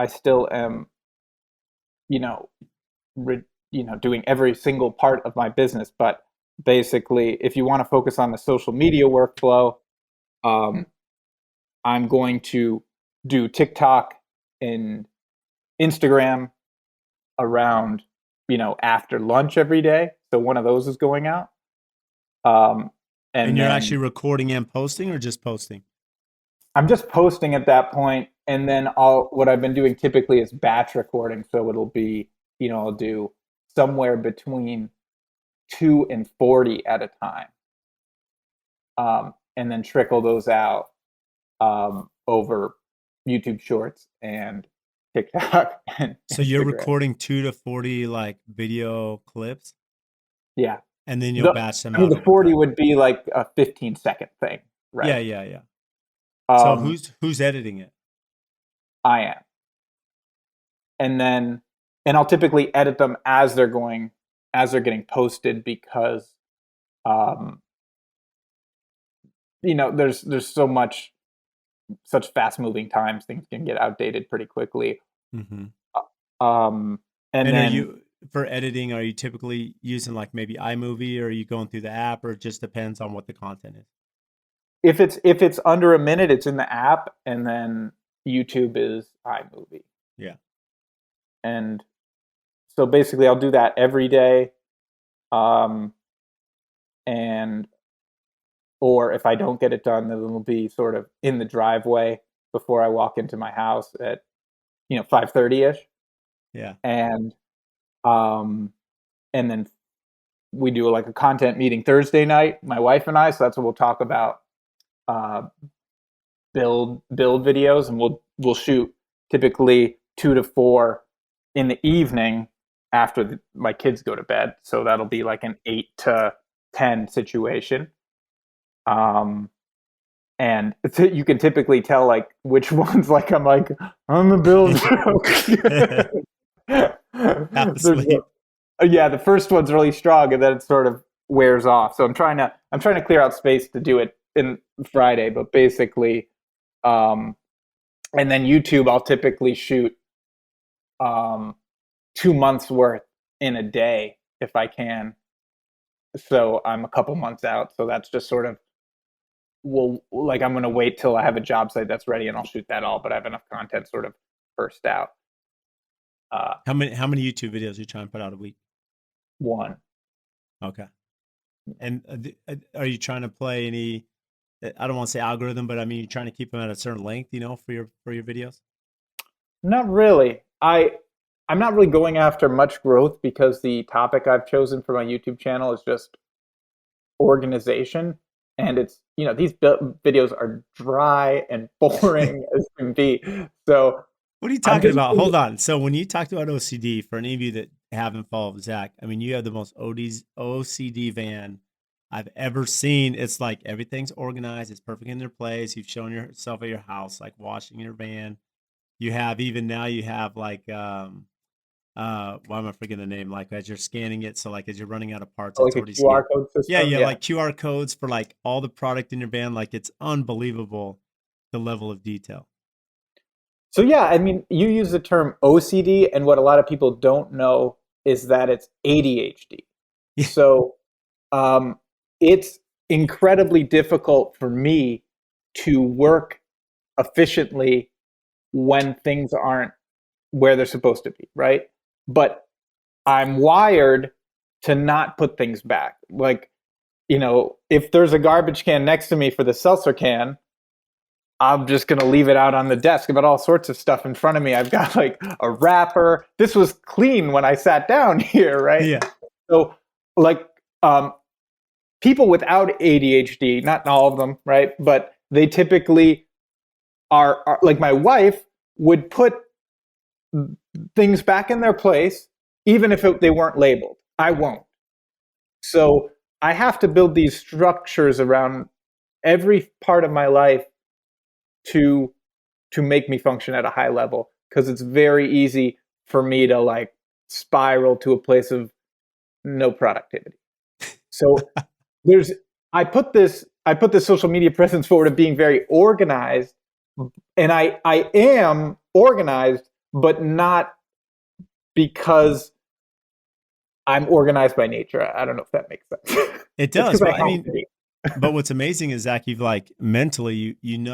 still am, doing every single part of my business. But basically, if you want to focus on the social media workflow, I'm going to do TikTok and Instagram around, after lunch every day. So one of those is going out. And you're actually recording and posting or just posting? I'm just posting at that point. And then what I've been doing typically is batch recording. So it'll be, I'll do somewhere between 2 and 40 at a time. And then trickle those out over YouTube Shorts and TikTok. And so you're recording 2 to 40 like video clips? Yeah. And then you'll batch them out. The 40 would be like a 15-second thing, right? Yeah. So who's editing it? I am. And I'll typically edit them as they're getting posted because there's such fast moving times, things can get outdated pretty quickly. Mm-hmm. And then are you, for editing, are you typically using like maybe iMovie, or are you going through the app, or it just depends on what the content is? If it's under a minute, it's in the app, and then YouTube is iMovie. Yeah. And so basically I'll do that every day. Or if I don't get it done, then it'll be sort of in the driveway before I walk into my house at 5:30ish. Yeah. And then we do like a content meeting Thursday night, my wife and I. So that's what we'll talk about, build videos, and we'll shoot typically 2 to 4 in the evening after my kids go to bed. So that'll be like an 8 to 10 situation. And you can typically tell like which ones like I'm the build. Half asleep. Yeah, the first one's really strong, and then it sort of wears off. So I'm trying to clear out space to do it in Friday, but basically, and then YouTube, I'll typically shoot 2 months worth in a day if I can. So I'm a couple months out. So that's just sort of, well, like I'm going to wait till I have a job site that's ready and I'll shoot that all, but I have enough content sort of burst out. How many YouTube videos are you trying to put out a week? One. Okay. And are you trying to play any? I don't want to say algorithm, but I mean, you're trying to keep them at a certain length, for your videos. Not really. I'm not really going after much growth because the topic I've chosen for my YouTube channel is just organization, and it's these videos are dry and boring as can be. So What are you I'm talking about? basically Hold on. So when you talked about OCD, for any of you that haven't followed Zach, I mean, you have the most OCD van I've ever seen. It's like everything's organized. It's perfect in their place. You've shown yourself at your house, like washing your van. You have, even now you have like, why am I forgetting the name? Like as you're scanning it. So like as you're running out of parts, it's like a already QR scanned. code Yeah. system. You have Yeah. like QR codes for like all the product in your van. Like it's unbelievable, the level of detail. So yeah, I mean, you use the term OCD, and what a lot of people don't know is that it's ADHD. So um, it's incredibly difficult for me to work efficiently when things aren't where they're supposed to be, right? But I'm wired to not put things back. Like, if there's a garbage can next to me for the seltzer can, I'm just going to leave it out on the desk. I've got all sorts of stuff in front of me. I've got like a wrapper. This was clean when I sat down here, right? Yeah. So, like, people without ADHD, not all of them, right? But they typically are like my wife would put things back in their place, even if they weren't labeled. I won't. So I have to build these structures around every part of my life to make me function at a high level, because it's very easy for me to like spiral to a place of no productivity. So there's I put this social media presence forward of being very organized, and I am organized, but not because I'm organized by nature. I don't know if that makes sense. It It's does. because I Well, I have mean, to be. but what's amazing is Zach, you've like mentally, we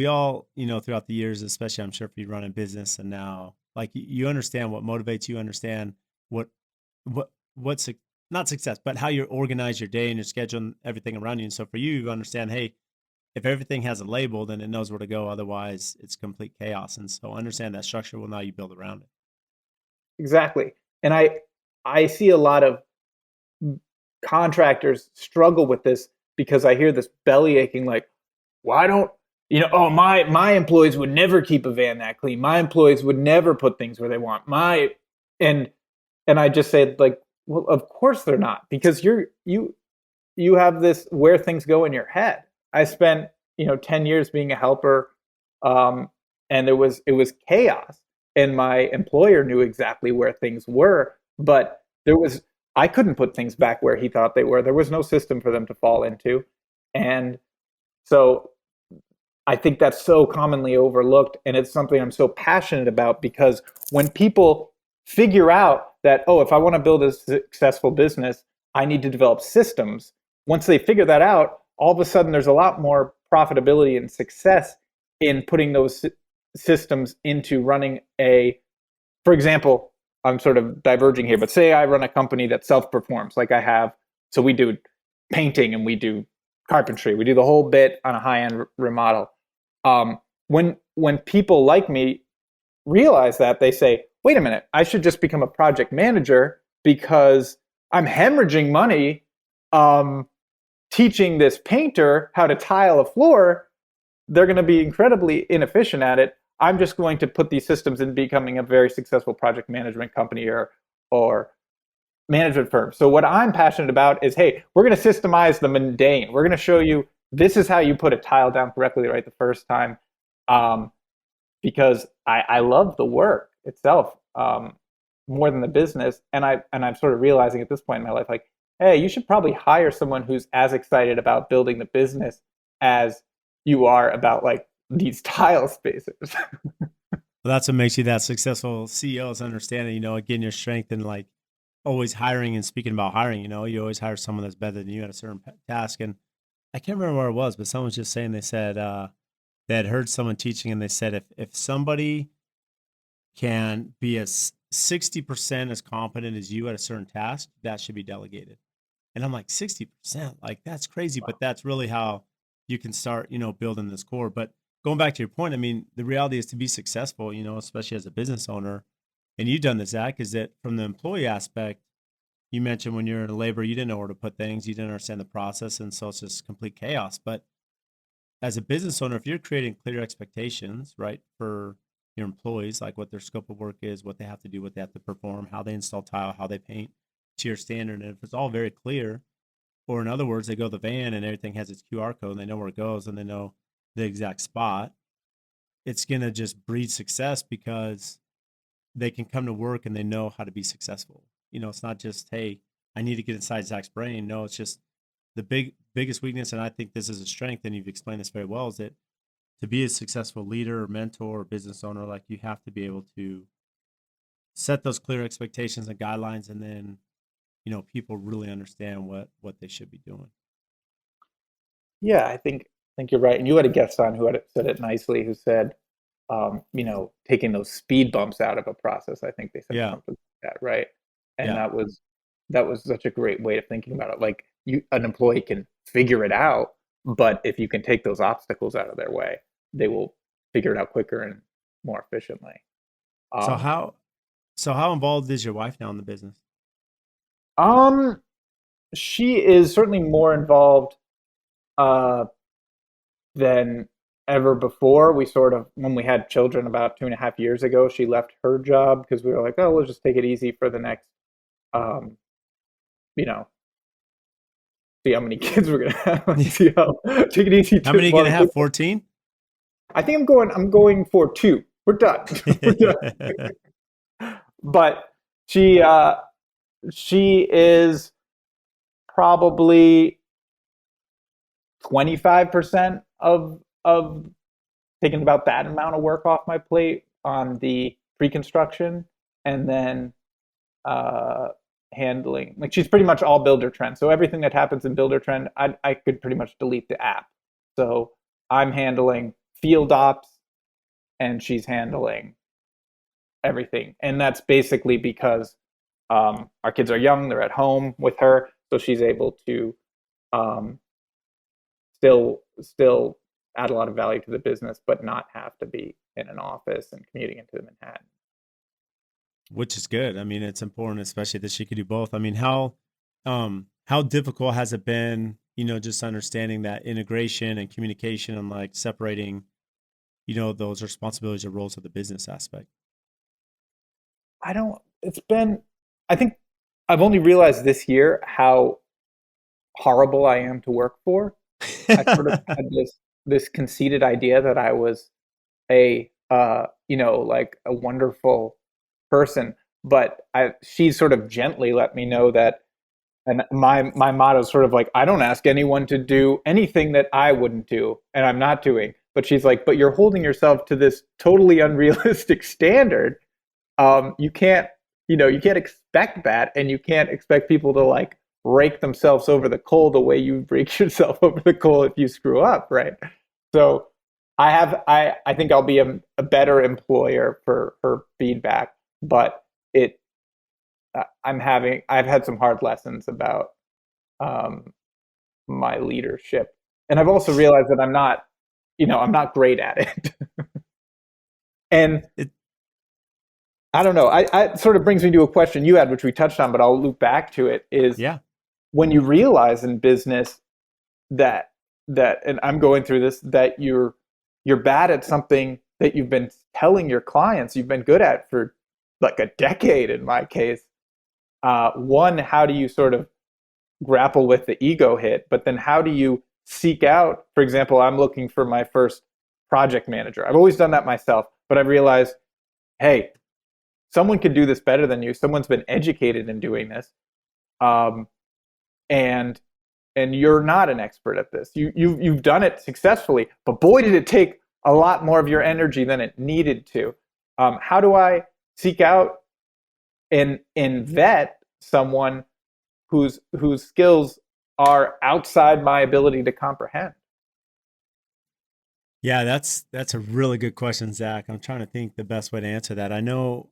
all, throughout the years, especially I'm sure if you run a business and now like you understand what motivates you, understand what, what's not success, but how you organize your day and your schedule and everything around you. And so for you understand, hey, if everything has a label, then it knows where to go. Otherwise it's complete chaos. And so understand that structure will now you build around it. Exactly. And I see a lot of contractors struggle with this because I hear this belly aching like, why don't oh, my employees would never keep a van that clean. My employees would never put things where they want. And and I just said like, well, of course they're not, because you have this where things go in your head. I spent 10 years being a helper, and it was chaos, and my employer knew exactly where things were, but I couldn't put things back where he thought they were. There was no system for them to fall into. And so I think that's so commonly overlooked, and it's something I'm so passionate about, because when people figure out that, oh, if I want to build a successful business, I need to develop systems. Once they figure that out, all of a sudden there's a lot more profitability and success in putting those systems into running for example, I'm sort of diverging here, but say I run a company that self-performs, like I have. So we do painting and we do carpentry. We do the whole bit on a high-end remodel. When people like me realize that, they say, wait a minute, I should just become a project manager because I'm hemorrhaging money teaching this painter how to tile a floor. They're going to be incredibly inefficient at it. I'm just going to put these systems in becoming a very successful project management company or management firm. So what I'm passionate about is, hey, we're going to systemize the mundane. We're going to show you this is how you put a tile down correctly right the first time, because I love the work itself more than the business. And I'm sort of realizing at this point in my life, like, hey, you should probably hire someone who's as excited about building the business as you are about like these tile spaces. Well, that's what makes you that successful CEO, is understanding, again, your strength and like always hiring and speaking about hiring, you always hire someone that's better than you at a certain task. And I can't remember where it was, but someone was just saying, they said, they had heard someone teaching and they said, if somebody can be as 60% as competent as you at a certain task, that should be delegated. And I'm like, 60%, like that's crazy, but that's really how you can start, building this core. But going back to your point, I mean, the reality is to be successful, especially as a business owner, and you've done this, Zach, is that from the employee aspect, you mentioned when you're in labor, you didn't know where to put things, you didn't understand the process, and so it's just complete chaos. But as a business owner, if you're creating clear expectations, right, for your employees, like what their scope of work is, what they have to do, what they have to perform, how they install tile, how they paint to your standard, and if it's all very clear, or in other words, they go to the van and everything has its QR code and they know where it goes and they know the exact spot, it's going to just breed success because they can come to work and they know how to be successful. It's not just, hey, I need to get inside Zach's brain. No, it's just the biggest weakness, and I think this is a strength, and you've explained this very well, is that to be a successful leader or mentor or business owner, like you have to be able to set those clear expectations and guidelines, and then people really understand what they should be doing. Yeah, I think you're right. And you had a guest on who had said it nicely, who said, taking those speed bumps out of a process. I think they said Yeah, something like that, right? And yeah. that was such a great way of thinking about it. Like an employee can figure it out, but if you can take those obstacles out of their way, they will figure it out quicker and more efficiently. So Um, how so how involved is your wife now in the business? um, she is certainly more involved uh, than ever before. We sort of, when we had children about 2.5 years ago, she left her job because we were like, oh, we'll just take it easy for the next, um, you know, see how many kids we're gonna have. See how take it easy How many are you gonna while have? 14? I think I'm going for two. We're done. We're done. But she uh she is probably 25% of taking about that amount of work off my plate on the pre-construction, and then uh handling, like, she's pretty much all builder trend. So everything that happens in builder trend, I could pretty much delete the app. So I'm handling field ops and she's handling everything. And that's basically because our kids are young, they're at home with her, so she's able to um, still add a lot of value to the business, but not have to be in an office and commuting into Manhattan. Which is good. I mean, it's important, especially that she could do both. I mean, how difficult has it been, just understanding that integration and communication and like separating, those responsibilities or roles of the business aspect? I don't. It's been. I think I've only realized this year how horrible I am to work for. I sort of had this conceited idea that I was like a wonderful person, but she sort of gently let me know that, and my motto is sort of like, I don't ask anyone to do anything that I wouldn't do, and I'm not doing. But she's like, but you're holding yourself to this totally unrealistic standard. You can't expect that, and you can't expect people to like rake themselves over the coal the way you rake yourself over the coal if you screw up, right? So I think I'll be a better employer for her feedback, but I've had some hard lessons about um, my leadership, and I've also realized that I'm not great at it. And it, I don't know. I sort of brings me to a question you had, which we touched on, but I'll loop back to it. Is yeah. when you realize in business that and I'm going through this, that you're bad at something that you've been telling your clients you've been good at for like a decade in my case. One, how do you sort of grapple with the ego hit? But then how do you seek out, for example, I'm looking for my first project manager. I've always done that myself, but I've realized, hey, someone could do this better than you. Someone's been educated in doing this. Um, and you're not an expert at this. You've done it successfully, but boy, did it take a lot more of your energy than it needed to. How do I seek out and vet someone whose skills are outside my ability to comprehend? Yeah, that's a really good question, Zach. I'm trying to think the best way to answer that. I know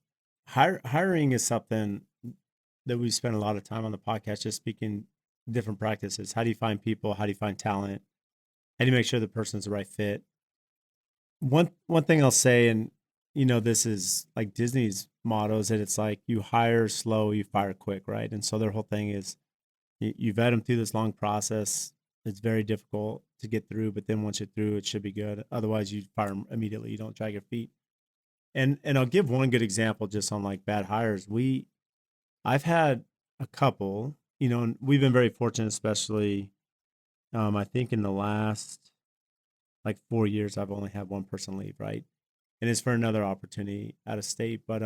hiring is something that we spend a lot of time on the podcast, just speaking different practices. How do you find people? How do you find talent? How do you make sure the person's the right fit? One thing I'll say, and this is like Disney's motto, is that it's like you hire slow, you fire quick, right? And so their whole thing is you vet them through this long process. It's very difficult to get through, but then once you're through, it should be good. Otherwise, you fire them immediately. You don't drag your feet. And I'll give one good example just on like bad hires. I've had a couple, and we've been very fortunate, especially I think in the last like 4 years, I've only had one person leave, right? And it's for another opportunity out of state. But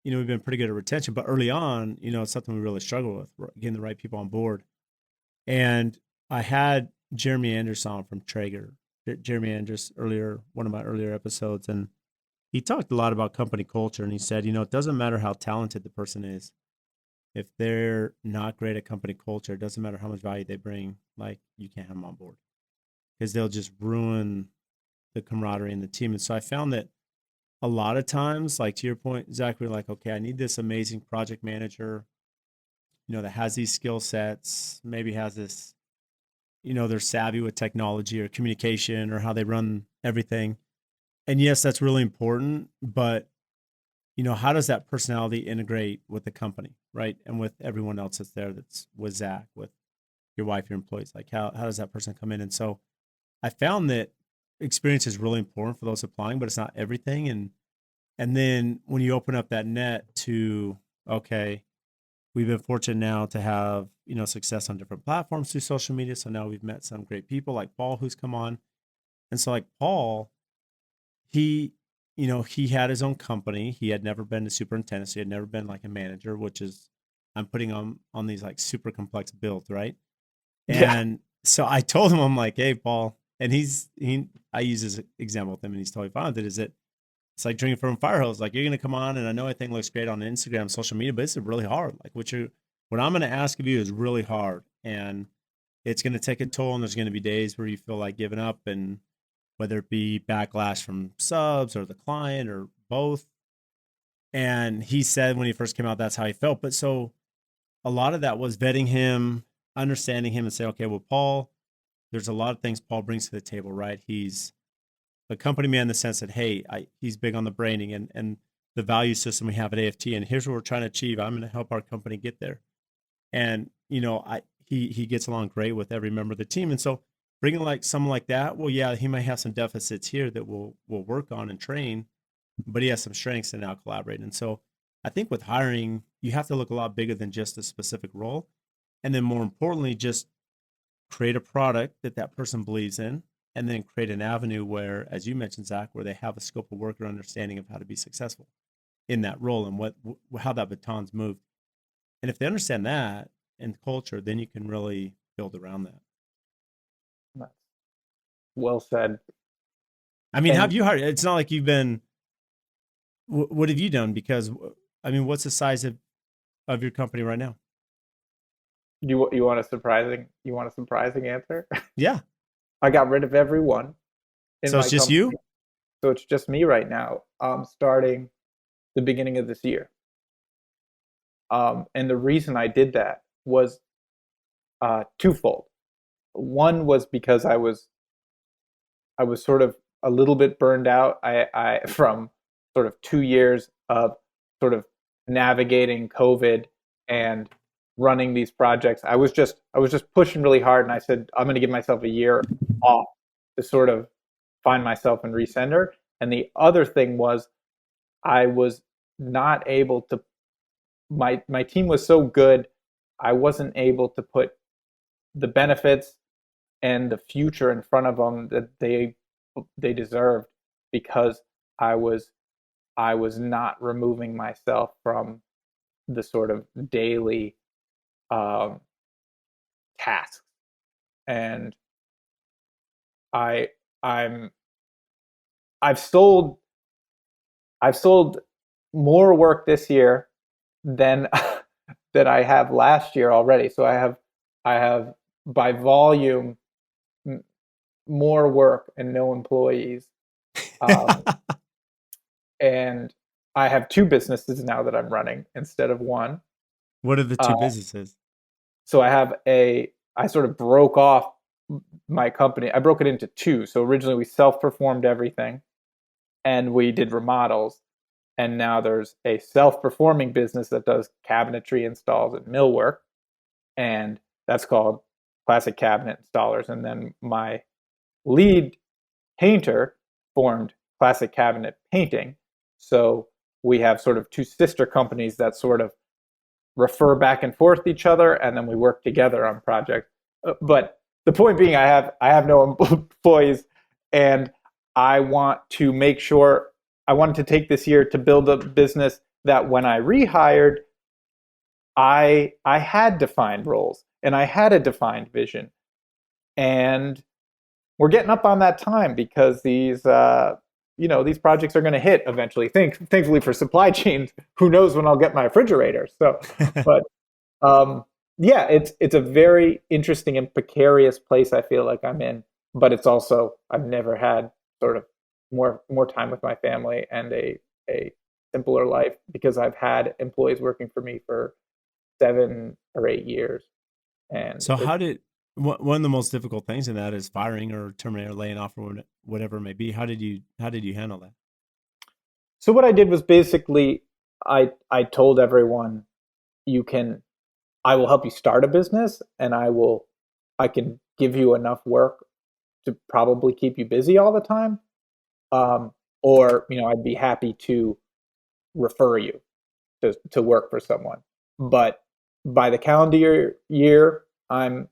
we've been pretty good at retention. But early on, it's something we really struggle with, getting the right people on board. And I had Jeremy Anderson from Traeger, Jeremy Andrus earlier, one of my earlier episodes, and he talked a lot about company culture. And he said, it doesn't matter how talented the person is, if they're not great at company culture, it doesn't matter how much value they bring, like you can't have them on board because they'll just ruin the camaraderie in the team. And so I found that a lot of times, like to your point, Zach, we're like, okay, I need this amazing project manager, that has these skill sets, maybe has this, they're savvy with technology or communication or how they run everything. And yes, that's really important, but how does that personality integrate with the company, right? And with everyone else that's there, that's with Zach, with your wife, your employees, like how does that person come in? And so I found that experience is really important for those applying, but it's not everything. And then when you open up that net to, okay, we've been fortunate now to have, success on different platforms through social media. So now we've met some great people like Paul, who's come on. And so like Paul, he, he had his own company. He had never been a superintendent. So he had never been like a manager, which is, I'm putting on these like super complex builds, right? Yeah. And so I told him, I'm like, hey, Paul, and I use this example with him and he's totally fine with it, is that it's like drinking from a fire hose. Like you're going to come on and I know everything looks great on Instagram, social media, but it's really hard. Like what I'm going to ask of you is really hard and it's going to take a toll. And there's going to be days where you feel like giving up, and whether it be backlash from subs or the client or both. And he said when he first came out, that's how he felt. But so a lot of that was vetting him, understanding him and say, okay, well, Paul, there's a lot of things Paul brings to the table, right? He's a company man in the sense that, hey, he's big on the branding and the value system we have at AFT. And here's what we're trying to achieve. I'm going to help our company get there. And, he gets along great with every member of the team. And so bringing like someone like that, well, yeah, he might have some deficits here that we'll work on and train, but he has some strengths and now collaborate. And so I think with hiring, you have to look a lot bigger than just a specific role. And then more importantly, just create a product that person believes in, and then create an avenue where, as you mentioned, Zach, where they have a scope of work or understanding of how to be successful in that role and how that baton's moved. And if they understand that and culture, then you can really build around that. That's well said. I mean, have And you hired? It's not like you've been. What have you done? Because I mean, what's the size of your company right now? you want a surprising answer? Yeah. I got rid of everyone in So my it's just company, you. so it's just me right now. Starting the beginning of this year. And the reason I did that was twofold. One was because I was sort of a little bit burned out. I from sort of 2 years of sort of navigating COVID and running these projects. I was just pushing really hard, and I said I'm going to give myself a year off to sort of find myself and recenter. And the other thing was I was not able to. My team was so good, I wasn't able to put the benefits and the future in front of them that they deserved, because I was I was not removing myself from the sort of daily um, tasks. And I I'm I've sold I've sold more work this year than than I have last year already. So I have by volume more work and no employees. Um, and I have two businesses now that I'm running instead of one. What are the Uh, two businesses? so I sort of broke off my company. I broke it into two. So originally we self-performed everything and we did remodels. And now there's a self-performing business that does cabinetry installs and millwork. And that's called Classic Cabinet Installers. And then my lead painter formed Classic Cabinet Painting. So we have sort of two sister companies that sort of refer back and forth to each other, and then we work together on projects. But the point being, I have no employees, and I want to make sure I wanted to take this year to build a business that when I rehired, I had defined roles and I had a defined vision, and we're getting up on that time because these projects are going to hit eventually. Thankfully for supply chains, who knows when I'll get my refrigerator. So, but um, yeah, it's a very interesting and precarious place I feel like I'm in, but it's also I've never had sort of more time with my family and a simpler life because I've had employees working for me for 7 or 8 years, and So it's how did one of the most difficult things in that is firing or terminating or laying off or whatever it may be. How did you handle that? so what I did was basically I told everyone you can I will help you start a business and I can give you enough work to probably keep you busy all the time. Um, or I'd be happy to refer you to work for someone. But by the calendar year, I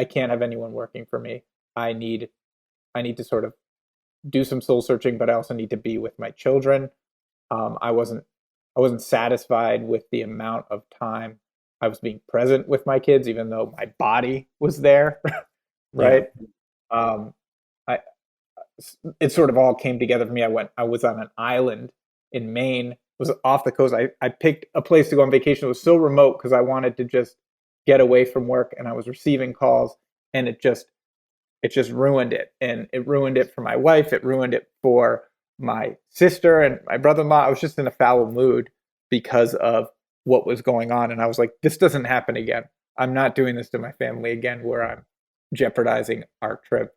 can't have anyone working for me. I need I need to sort of do some soul searching, but I also need to be with my children. I wasn't satisfied with the amount of time I was being present with my kids, even though my body was there, Yeah. right? Um, I it sort of all came together for me. I was on an island in Maine, was off the coast. I picked a place to go on vacation. It was so remote because I wanted to just get away from work, and I was receiving calls, and it just ruined it. And it ruined it for my wife. It ruined it for my sister and my brother-in-law. I was just in a foul mood because of what was going on. And I was like, this doesn't happen again. I'm not doing this to my family again where I'm jeopardizing our trip.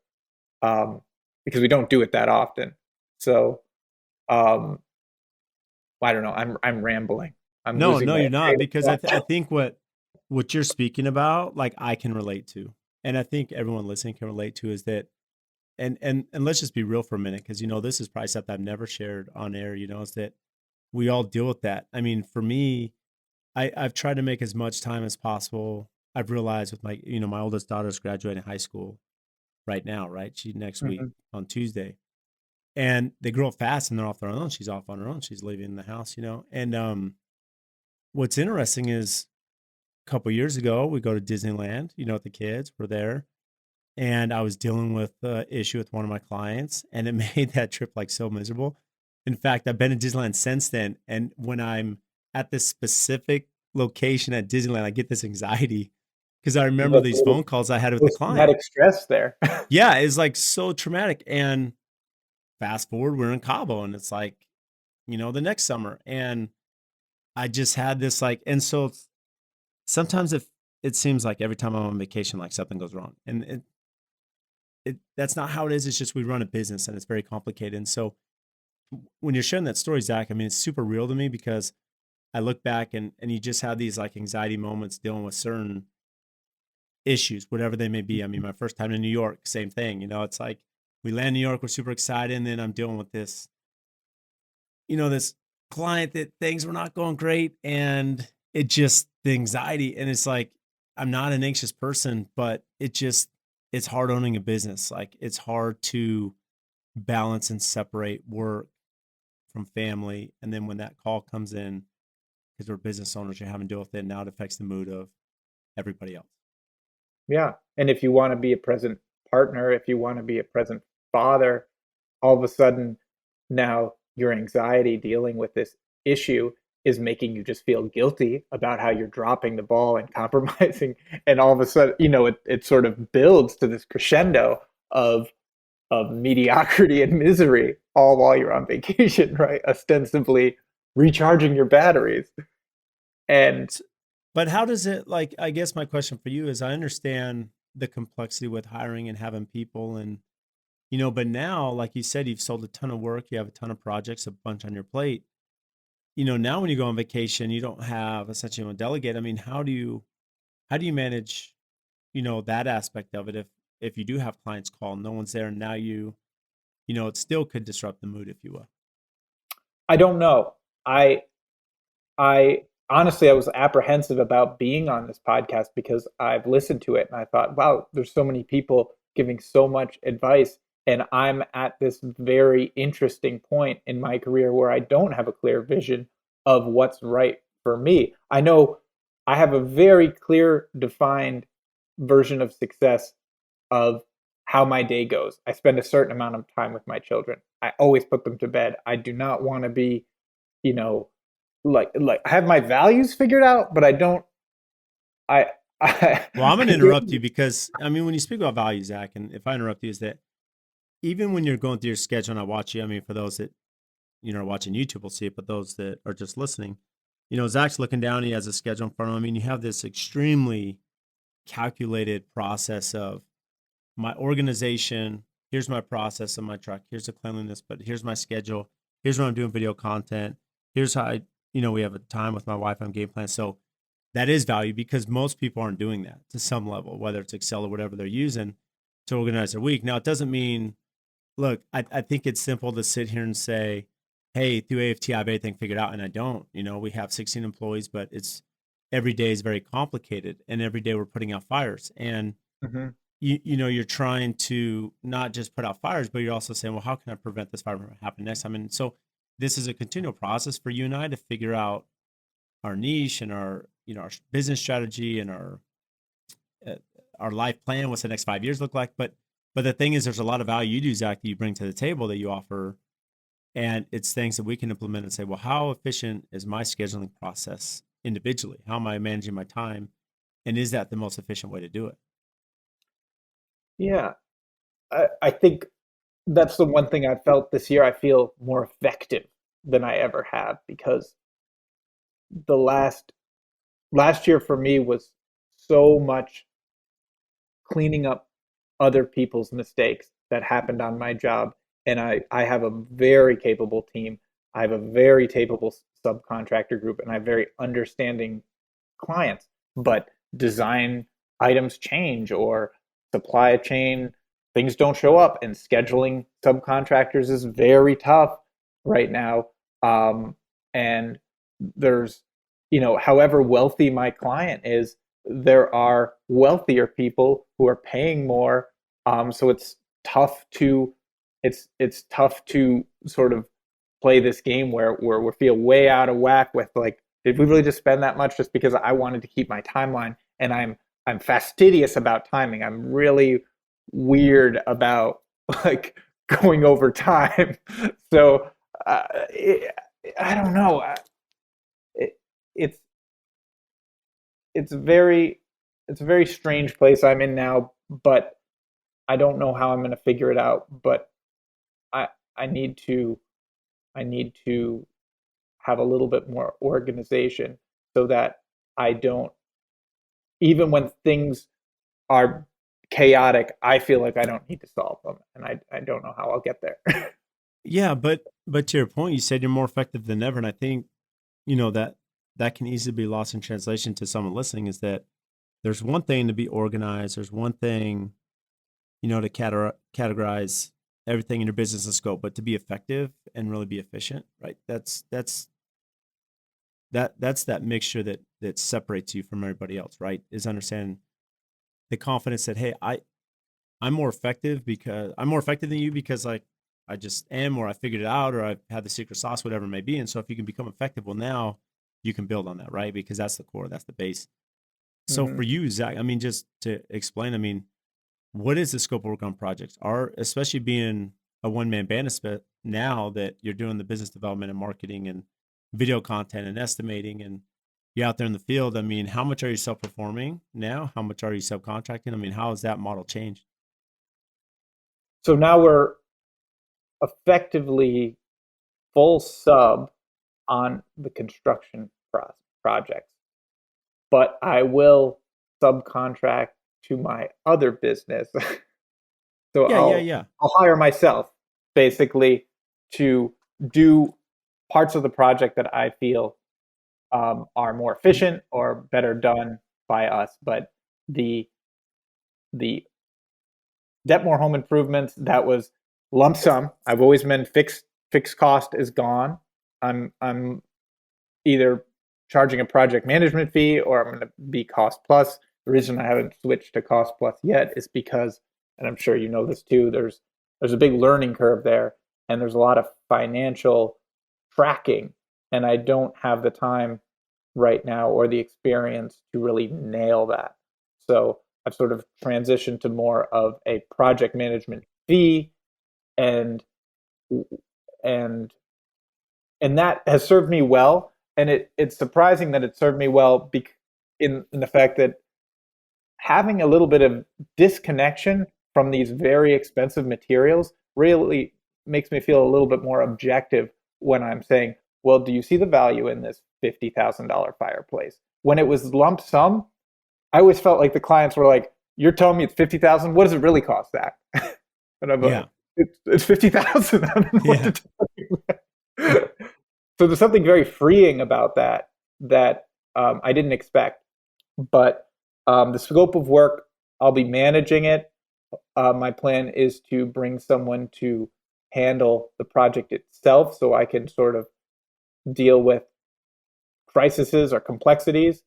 Because we don't do it that often. So um, I don't know. I'm rambling. I'm No, losing no, my you're not, train because of I thought. think what you're speaking about, like I can relate to, and I think everyone listening can relate to, is that, and let's just be real for a minute, because this is probably something I've never shared on air. Is that we all deal with that. I mean, for me, I've tried to make as much time as possible. I've realized with my oldest daughter's graduating high school right now, right? She next week Mhm. on Tuesday, and they grow up fast and they're off their own. She's off on her own. She's leaving the house, and what's interesting is a couple years ago, we go to Disneyland, with the kids. We're there. And I was dealing with the issue with one of my clients, and it made that trip like so miserable. In fact, I've been to Disneyland since then. And when I'm at this specific location at Disneyland, I get this anxiety because I remember There's these a little phone calls I had with the client. post-traumatic stress there. Yeah, it's like so traumatic. And fast forward, we're in Cabo, and it's like, the next summer. And I just had this like, and so sometimes it seems like every time I'm on vacation, like something goes wrong. And that's not how it is. It's just we run a business and it's very complicated. And so when you're sharing that story, Zach, I mean, it's super real to me because I look back and you just have these like anxiety moments dealing with certain issues, whatever they may be. I mean, my first time in New York, same thing. It's like we land in New York, we're super excited, and then I'm dealing with this client that things were not going great, and it just the anxiety, and it's like I'm not an anxious person, but it's hard owning a business. Like it's hard to balance and separate work from family, and then when that call comes in, because we're business owners, you're having to deal with it. Now it affects the mood of everybody else. Yeah. And if you want to be a present partner, if you want to be a present father, all of a sudden now your anxiety dealing with this issue is making you just feel guilty about how you're dropping the ball and compromising. And all of a sudden, it sort of builds to this crescendo of mediocrity and misery all while you're on vacation, right? Ostensibly recharging your batteries. And But how does it, like, I guess my question for you is, I understand the complexity with hiring and having people and, but now, like you said, you've sold a ton of work, you have a ton of projects, a bunch on your plate. Now when you go on vacation, you don't have essentially a delegate. I mean, how do you manage, that aspect of it if you do have clients call, no one's there, and now it still could disrupt the mood, if you will. I don't know. I honestly, I was apprehensive about being on this podcast because I've listened to it and I thought, wow, there's so many people giving so much advice. And I'm at this very interesting point in my career where I don't have a clear vision of what's right for me. I know I have a very clear, defined version of success of how my day goes. I spend a certain amount of time with my children. I always put them to bed. I do not want to be, you know, like I have my values figured out, but I don't. I. Well, I'm going to interrupt you because, I mean, when you speak about values, Zach, and if I interrupt you, is that even when you're going through your schedule and I watch you, I mean, for those that, are watching YouTube will see it, but those that are just listening, Zach's looking down, he has a schedule in front of him. I mean, you have this extremely calculated process of my organization. Here's my process on my truck. Here's the cleanliness, but here's my schedule. Here's when I'm doing video content. Here's how we have a time with my wife on game plan. So that is value because most people aren't doing that to some level, whether it's Excel or whatever they're using to organize their week. Now, it doesn't mean, look, I think it's simple to sit here and say, hey, through AFT, I have everything figured out. And I don't. We have 16 employees, but every day is very complicated. And every day we're putting out fires. And, Mhm. you're trying to not just put out fires, but you're also saying, well, how can I prevent this fire from happening next time? And so this is a continual process for you and I to figure out our niche and our business strategy and uh, our life plan. What's the next 5 years look like? But the thing is, there's a lot of value you do, Zach, that you bring to the table that you offer, and it's things that we can implement and say, well, how efficient is my scheduling process individually? How am I managing my time, and is that the most efficient way to do it? Yeah, I think that's the one thing I felt this year. I feel more effective than I ever have because the last year for me was so much cleaning up other people's mistakes that happened on my job. And I have a very capable team. I have a very capable subcontractor group, and I have very understanding clients. But design items change or supply chain things don't show up, and scheduling subcontractors is very tough right now. And there's, however wealthy my client is, there are wealthier people who are paying more. So it's tough to sort of play this game where we feel way out of whack with, like, did we really just spend that much just because I wanted to keep my timeline? And I'm fastidious about timing. I'm really weird about like going over time. So I don't know. It, it's it's a very strange place I'm in now, but I don't know how I'm going to figure it out. But I I need to I need to have a little bit more organization so that I don't, even when things are chaotic, I feel like I don't need to solve them, and I don't know how I'll get there. Yeah, but to your point, you said you're more effective than ever, and I think that can easily be lost in translation to someone listening. Is that there's one thing to be organized, there's one thing to categorize everything in your business and scope, but to be effective and really be efficient, right? That's that mixture that separates you from everybody else, right? Is understand the confidence that, hey, I'm more effective because I'm more effective than you because, like, I just am, or I figured it out, or I've had the secret sauce, whatever it may be. And so if you can become effective, well, now you can build on that, right? Because that's the core, that's the base. So Hmm. for you, Zach, I mean, just to explain, I mean, what is the scope of work on projects? Especially being a one man band now that you're doing the business development and marketing and video content and estimating, and you're out there in the field. I mean, how much are you self-performing now? How much are you subcontracting? I mean, how has that model changed? So now we're effectively full sub on the construction projects, but I will subcontract to my other business. So Yeah. I'll hire myself basically to do parts of the project that I feel are more efficient or better done by us. But the Dettmore home improvements, that was lump sum. I've always been fixed cost is gone. I'm either charging a project management fee or I'm going to be cost plus. The reason I haven't switched to cost plus yet is because, and I'm sure you know this too, there's a big learning curve there, and there's a lot of financial tracking, and I don't have the time right now or the experience to really nail that. So I've sort of transitioned to more of a project management fee, and and and that has served me well. And it's surprising that it served me well in the fact that having a little bit of disconnection from these very expensive materials really makes me feel a little bit more objective when I'm saying, well, do you see the value in this $50,000 fireplace? When it was lump sum, I always felt like the clients were like, you're telling me it's 50,000? What does it really cost that? And I'm like, it's 50,000. I don't know what to tell you. So there's something very freeing about that I didn't expect. But the scope of work, I'll be managing it. My plan is to bring someone to handle the project itself so I can sort of deal with crises or complexities,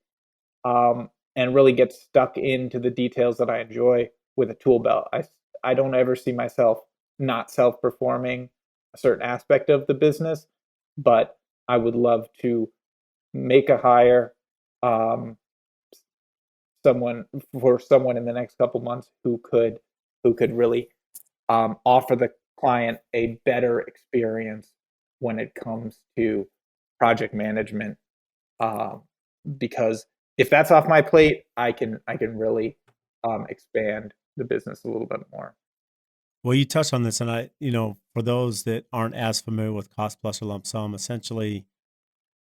and really get stuck into the details that I enjoy with a tool belt. I don't ever see myself not self-performing a certain aspect of the business, but I would love to make a hire, someone in the next couple months who could really offer the client a better experience when it comes to project management. Because if that's off my plate, I can really expand the business a little bit more. Well, you touched on this, and for those that aren't as familiar with cost plus or lump sum, essentially,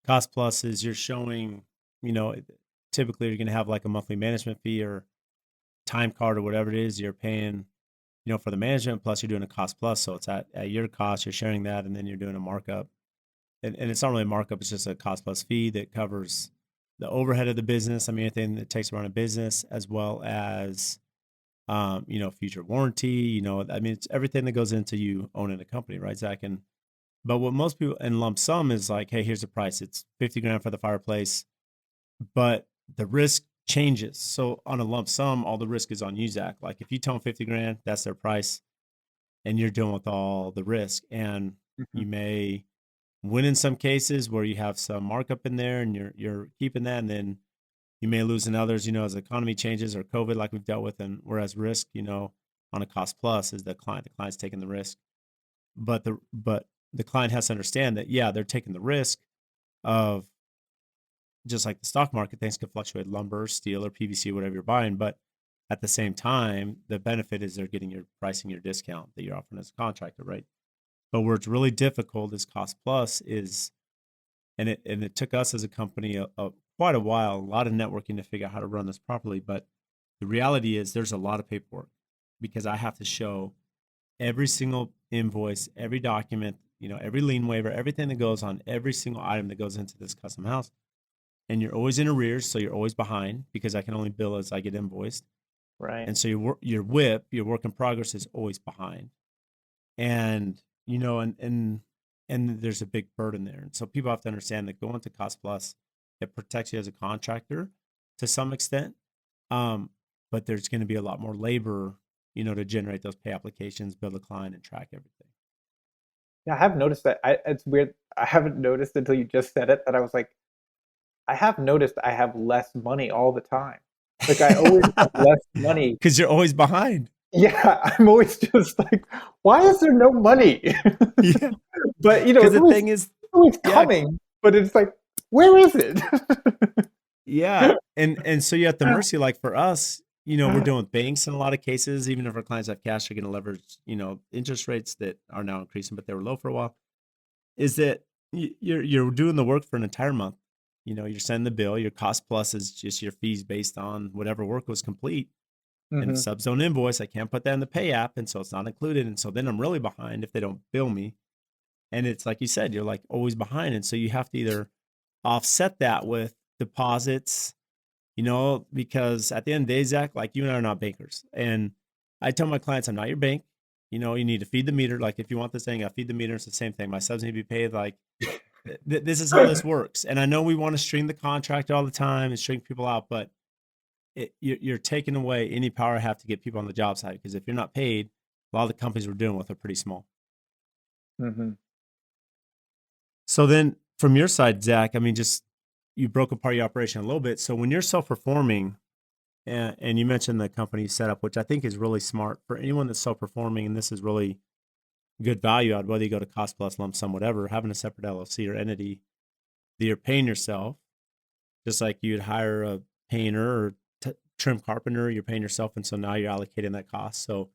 cost plus is you're showing, typically you're going to have like a monthly management fee or time card or whatever it is you're paying, for the management, plus you're doing a cost plus. So it's at your cost, you're sharing that, and then you're doing a markup. And it's not really a markup, it's just a cost plus fee that covers the overhead of the business. I mean, anything that takes around a business, as well as future warranty, I mean, it's everything that goes into you owning a company, right, Zach? But what most people in lump sum is like, hey, here's the price. It's 50 grand for the fireplace, but the risk changes. So on a lump sum, all the risk is on you, Zach. Like if you tell them 50 grand, that's their price, and you're dealing with all the risk. And you may win in some cases where you have some markup in there and you're keeping that, and then you may lose in others, as the economy changes or COVID, like we've dealt with. And whereas risk, on a cost plus is the client's taking the risk, but the client has to understand that, yeah, they're taking the risk of, just like the stock market, things can fluctuate, lumber, steel, or PVC, whatever you're buying. But at the same time, the benefit is they're getting your pricing, your discount that you're offering as a contractor, right? But where it's really difficult is cost plus is, and it took us as a company quite a while, a lot of networking to figure out how to run this properly. But the reality is there's a lot of paperwork, because I have to show every single invoice, every document, every lien waiver, everything that goes on every single item that goes into this custom house. And you're always in arrears, so you're always behind, because I can only bill as I get invoiced. Right. And so your WIP, your work in progress, is always behind. And and there's a big burden there. And so people have to understand that going to cost plus, it protects you as a contractor to some extent. But there's going to be a lot more labor, to generate those pay applications, build a client, and track everything. Yeah, I have noticed that. It's weird. I haven't noticed until you just said it that I was like, I have noticed I have less money all the time. Like I always have less money. Because you're always behind. Yeah, I'm always just like, why is there no money? Yeah. But because the thing is, always coming. but it's like, where is it? Yeah. And so you're at the mercy, like for us, we're dealing with banks in a lot of cases. Even if our clients have cash, they're going to leverage, interest rates that are now increasing, but they were low for a while. Is that you're doing the work for an entire month. You're sending the bill. Your cost plus is just your fees based on whatever work was complete. And the Hmm. subs don't invoice. I can't put that in the pay app, and so it's not included. And so then I'm really behind if they don't bill me. And it's like you said, you're like always behind. And so you have to either offset that with deposits, because at the end of the day, Zach, like you and I are not bankers. And I tell my clients, I'm not your bank. You need to feed the meter. Like if you want this thing, I feed the meter. It's the same thing. My subs need to be paid. Like this is how this works. And I know we want to string the contract all the time and string people out, but you're taking away any power I have to get people on the job site. Because if you're not paid, a lot of the companies we're dealing with are pretty small. Hmm. So then from your side, Zach, I mean, just you broke apart your operation a little bit. So when you're self-performing, and you mentioned the company setup, which I think is really smart for anyone that's self-performing, and this is really good value out, whether you go to cost plus, lump sum, whatever, having a separate LLC or entity that you're paying yourself, just like you'd hire a painter or trim carpenter, you're paying yourself. And so now you're allocating that cost. So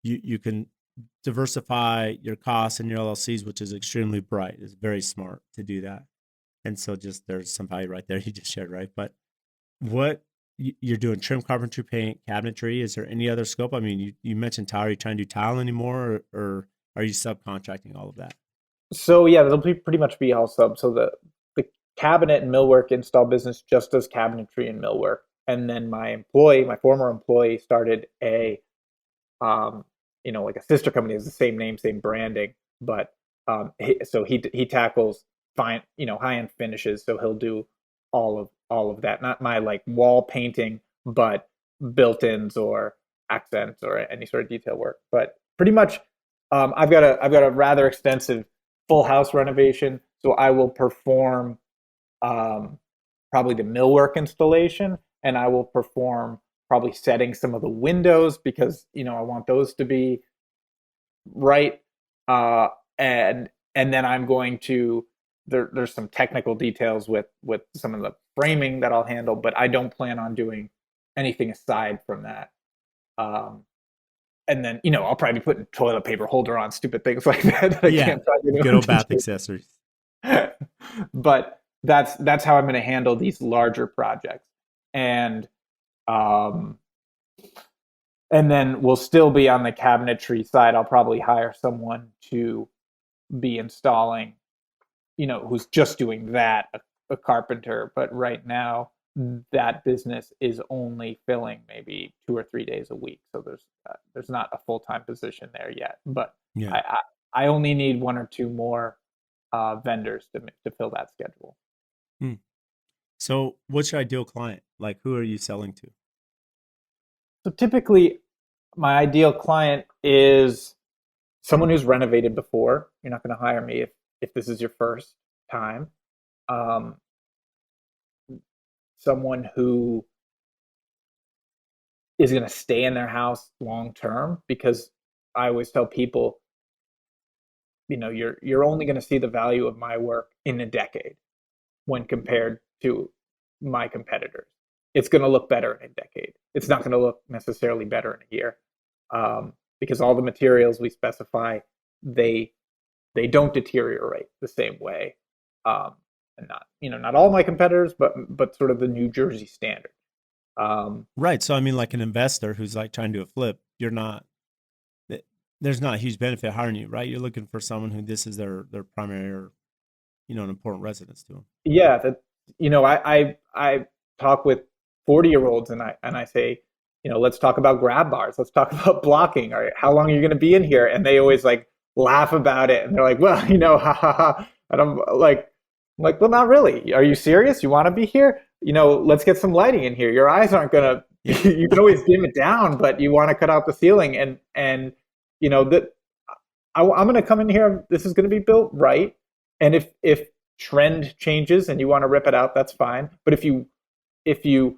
you can diversify your costs in your LLCs, which is extremely bright. It's very smart to do that. And so just there's some value right there you just shared, right? But what you're doing trim, carpentry, paint, cabinetry. Is there any other scope? I mean, you mentioned tile. Are you trying to do tile anymore, or are you subcontracting all of that? So yeah, that'll be pretty much be all sub. So the cabinet and millwork install business just does cabinetry and millwork. And then my former employee, started um, like a sister company, has the same name, same branding, but so he tackles fine, high end finishes. So he'll do all of that. Not my like wall painting, but built-ins or accents or any sort of detail work. But pretty much, I've got a rather extensive full house renovation, so I will perform um, probably the millwork installation, and I will perform probably setting some of the windows because I want those to be right. Uh, and then I'm going to there's some technical details with some of the framing that I'll handle, but I don't plan on doing anything aside from that. Um, and then I'll probably be putting toilet paper holder on, stupid things like that that I Yeah, can't find good anyone old bath to accessories. do. But that's how I'm going to handle these larger projects, and um, and then we'll still be on the cabinetry side. I'll probably hire someone to be installing, who's just doing that, a carpenter. But right now, that business is only filling maybe 2 or 3 days a week. So there's not a full time position there yet. But Yeah. I only need one or two more vendors to fill that schedule. Hmm. So what's your ideal client? Like, who are you selling to? So typically, my ideal client is someone who's renovated before. You're not going to hire me if this is your first time. Um, Someone who is going to stay in their house long term, because I always tell people, you're only going to see the value of my work in a decade when compared to my competitors. It's going to look better in a decade. It's not going to look necessarily better in a year, because all the materials we specify, they they don't deteriorate the same way. And not all my competitors, but sort of the New Jersey standard. Right. So I mean, like an investor who's like trying to do a flip, you're not. There's not a huge benefit hiring you, right? You're looking for someone who this is their primary or an important residence to them. Yeah, that I talk with 40-year-olds, and I say, let's talk about grab bars, let's talk about blocking. All right, how long are you going to be in here? And they always like laugh about it, and they're like, well, ha ha ha. And I'm like, well, not really. Are you serious? You want to be here? Let's get some lighting in here. Your eyes aren't gonna. Yeah. You can always dim it down, but you want to cut out the ceiling, and that I'm going to come in here. This is going to be built right, and if trend changes and you want to rip it out, that's fine. But if you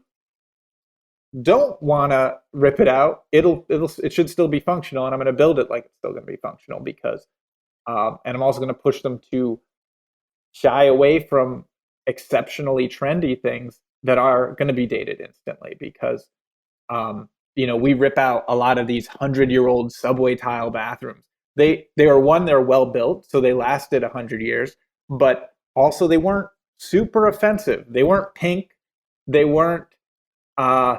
don't want to rip it out, it should still be functional, and I'm going to build it like it's still going to be functional, because and I'm also going to push them to shy away from exceptionally trendy things that are going to be dated instantly because we rip out a lot of these 100-year-old subway tile bathrooms. They're well built, so they lasted 100 years, but also they weren't super offensive. They weren't pink. They weren't uh,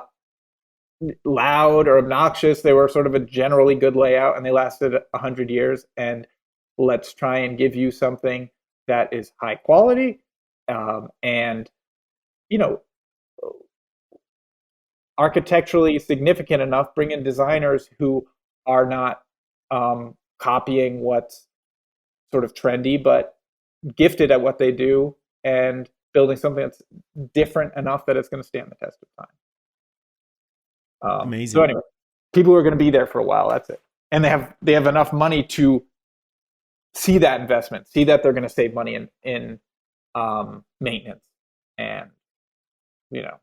loud or obnoxious. They were sort of a generally good layout, and they lasted 100 years. And let's try and give you something that is high quality, and you know architecturally significant enough. Bring in designers who are not copying what's sort of trendy, but gifted at what they do, and building something that's different enough that it's going to stand the test of time. So Amazing. anyway, people are going to be there for a while. That's it, and they have enough money to see that investment, see that they're going to save money in maintenance, and you know.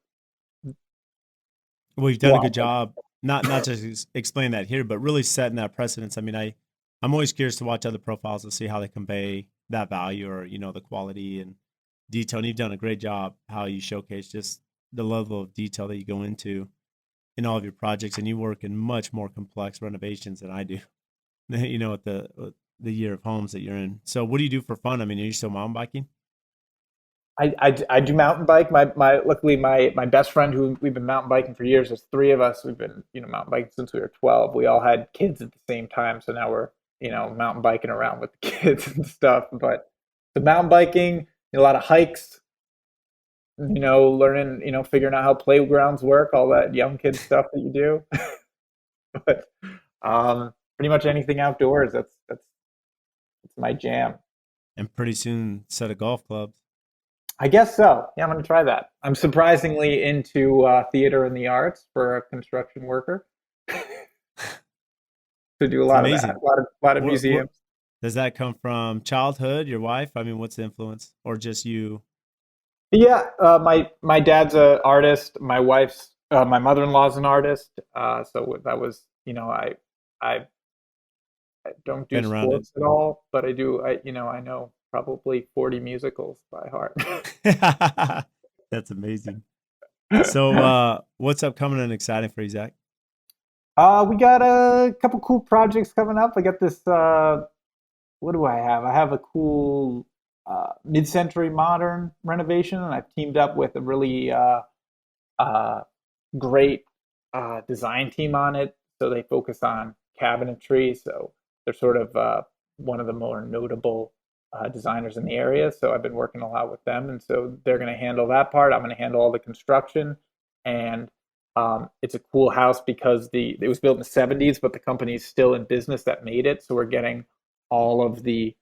Well, you've done a good job, not just explain that here, but really setting that precedence. I mean, I'm always curious to watch other profiles to see how they convey that value or, the quality and detail. And you've done a great job how you showcase just the level of detail that you go into in all of your projects. And you work in much more complex renovations than I do, at the year of homes that you're in. So what do you do for fun? I mean, are you still mountain biking? I do mountain bike. Luckily my best friend, who we've been mountain biking for years. There's three of us. We've been mountain biking since we were 12. We all had kids at the same time, so now we're mountain biking around with the kids and stuff. But the mountain biking, a lot of hikes, learning, figuring out how playgrounds work, all that young kid stuff that you do. But pretty much anything outdoors. That's my jam. And pretty soon set of golf clubs. I guess so. Yeah, I'm going to try that. I'm surprisingly into theater and the arts for a construction worker. To do a It's lot of that, amazing. a lot of What museums. does that come from? Childhood, your wife? I mean, what's the influence, or just you? Yeah, my dad's an artist. My mother-in-law's an artist. So that was I I don't do Been around it. sports at all, but I do. I know probably 40 musicals by heart. That's amazing. So, what's upcoming and exciting for you, Zach? We got a couple cool projects coming up. I got this. What do I have? I have a cool mid-century modern renovation, and I've teamed up with a really uh, great design team on it. So they focus on cabinetry. So they're sort of one of the more notable designers in the area. So I've been working a lot with them, and so they're going to handle that part. I'm going to handle all the construction, and it's a cool house because it was built in the 70s, but the company is still in business that made it. So we're getting all of the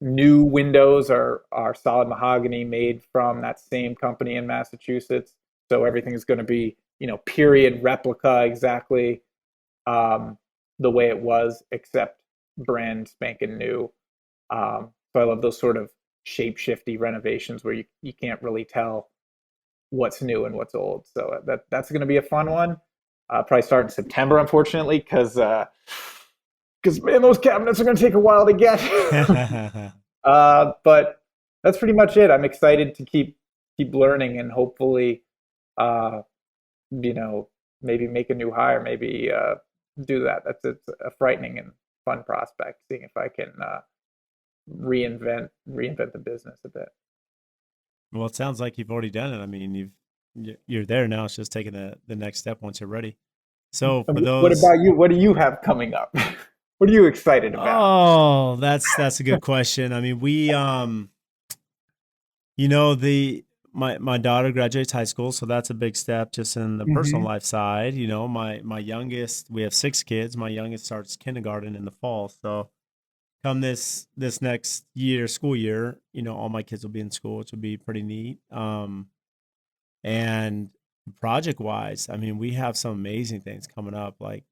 new windows are solid mahogany made from that same company in Massachusetts. So everything is going to be period replica exactly the way it was, except brand spanking new. So I love those sort of shape shifty renovations where you can't really tell what's new and what's old. So that's going to be a fun one. Probably start in September, unfortunately, because man, those cabinets are going to take a while to get. But that's pretty much it. I'm excited to keep learning and hopefully, uh, maybe make a new hire, maybe do that. It's a frightening and fun prospect, seeing if I can reinvent the business a bit. Well, it sounds like you've already done it. I mean, you're there now. It's just taking the next step once you're ready. So for What those, about you? What do you have coming up? What are you excited about? oh, that's a good question. I mean, we the my daughter graduates high school, so that's a big step just in the personal Hmm. life side. My youngest, we have 6 kids. My youngest starts kindergarten in the fall, so come this next year, school year, all my kids will be in school, which will be pretty neat. And project wise, I mean, we have some amazing things coming up, like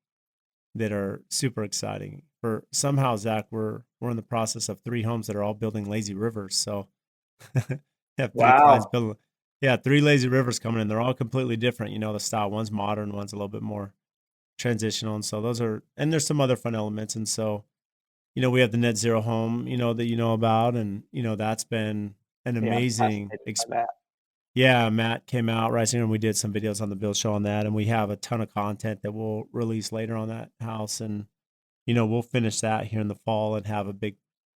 that are super exciting. For somehow, Zach, we're in the process of 3 homes that are all building lazy rivers. So have 3 clients Wow. building, yeah, 3 lazy rivers coming in. They're all completely different. The style. One's modern, one's a little bit more transitional, and so and there's some other fun elements. And so we have the net zero home, that about, and that's been an Yeah, I'm amazing fascinated by that. Yeah, Matt came out, Rising, and we did some videos on the build show on that, and we have a ton of content that we'll release later on that house, and we'll finish that here in the fall and have a big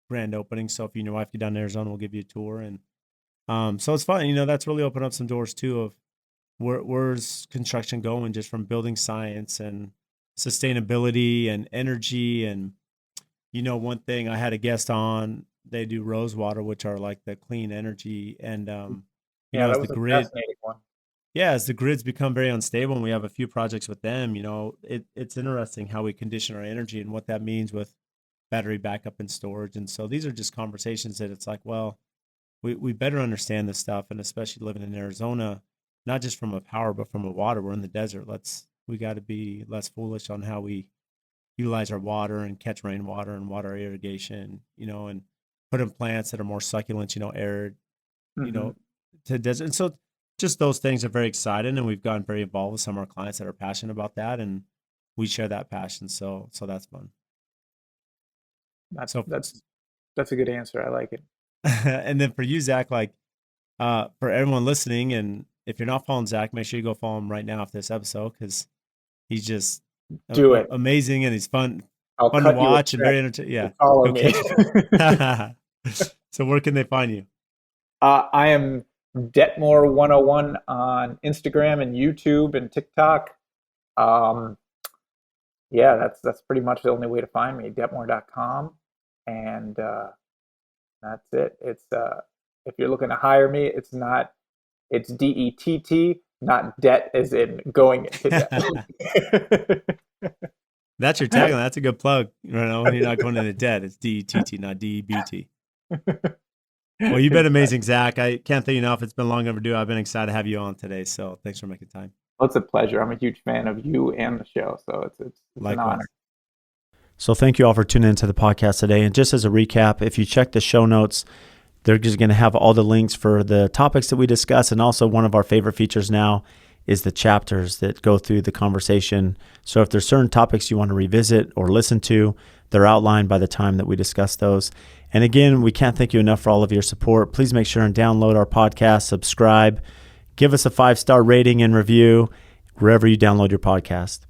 grand opening. So if you and your wife get down to Arizona, we'll give you a tour, and so it's fun. That's really opened up some doors too of where's construction going, just from building science and sustainability and energy. And one thing, I had a guest on, they do rose water, which are like the clean energy, and Yeah, as that the was a grid fascinating one. yeah, as the grids become very unstable and we have a few projects with them, it's interesting how we condition our energy and what that means with battery backup and storage. And so these are just conversations that it's like, well, we better understand this stuff. And especially living in Arizona, not just from a power, but from a water, we're in the desert. We got to be less foolish on how we utilize our water and catch rainwater and water irrigation, and put in plants that are more succulent, arid, Hmm. to desert. And so just those things are very exciting, and we've gotten very involved with some of our clients that are passionate about that, and we share that passion. So that's fun. That's So, that's that's a good answer. I like it. and then for you, Zach, like for everyone listening, and if you're not following Zach, make sure you go follow him right now after this episode, because he's just Do it. amazing, and he's fun I'll to cut you a watch and check very entertaining. to Yeah, follow go me. catch it. So where can they find you? I am Dettmore 101 on Instagram and YouTube and TikTok. Um, yeah, that's pretty much the only way to find me. Dettmore.com, and that's it. It's if you're looking to hire me, it's DETT, not debt as in going into debt. That's your tagline. That's a good plug. When you're not going into debt, it's DETT, not DEBT. Well, you've been amazing, Zach. I can't thank you enough. It's been long overdue. I've been excited to have you on today. So thanks for making time. Well, it's a pleasure. I'm a huge fan of you and the show, so it's an honor. So thank you all for tuning into the podcast today. And just as a recap, if you check the show notes, they're just going to have all the links for the topics that we discuss. And also one of our favorite features now is the chapters that go through the conversation. So if there's certain topics you want to revisit or listen to, they're outlined by the time that we discuss those. And again, we can't thank you enough for all of your support. Please make sure and download our podcast, subscribe, give us a 5-star rating and review wherever you download your podcast.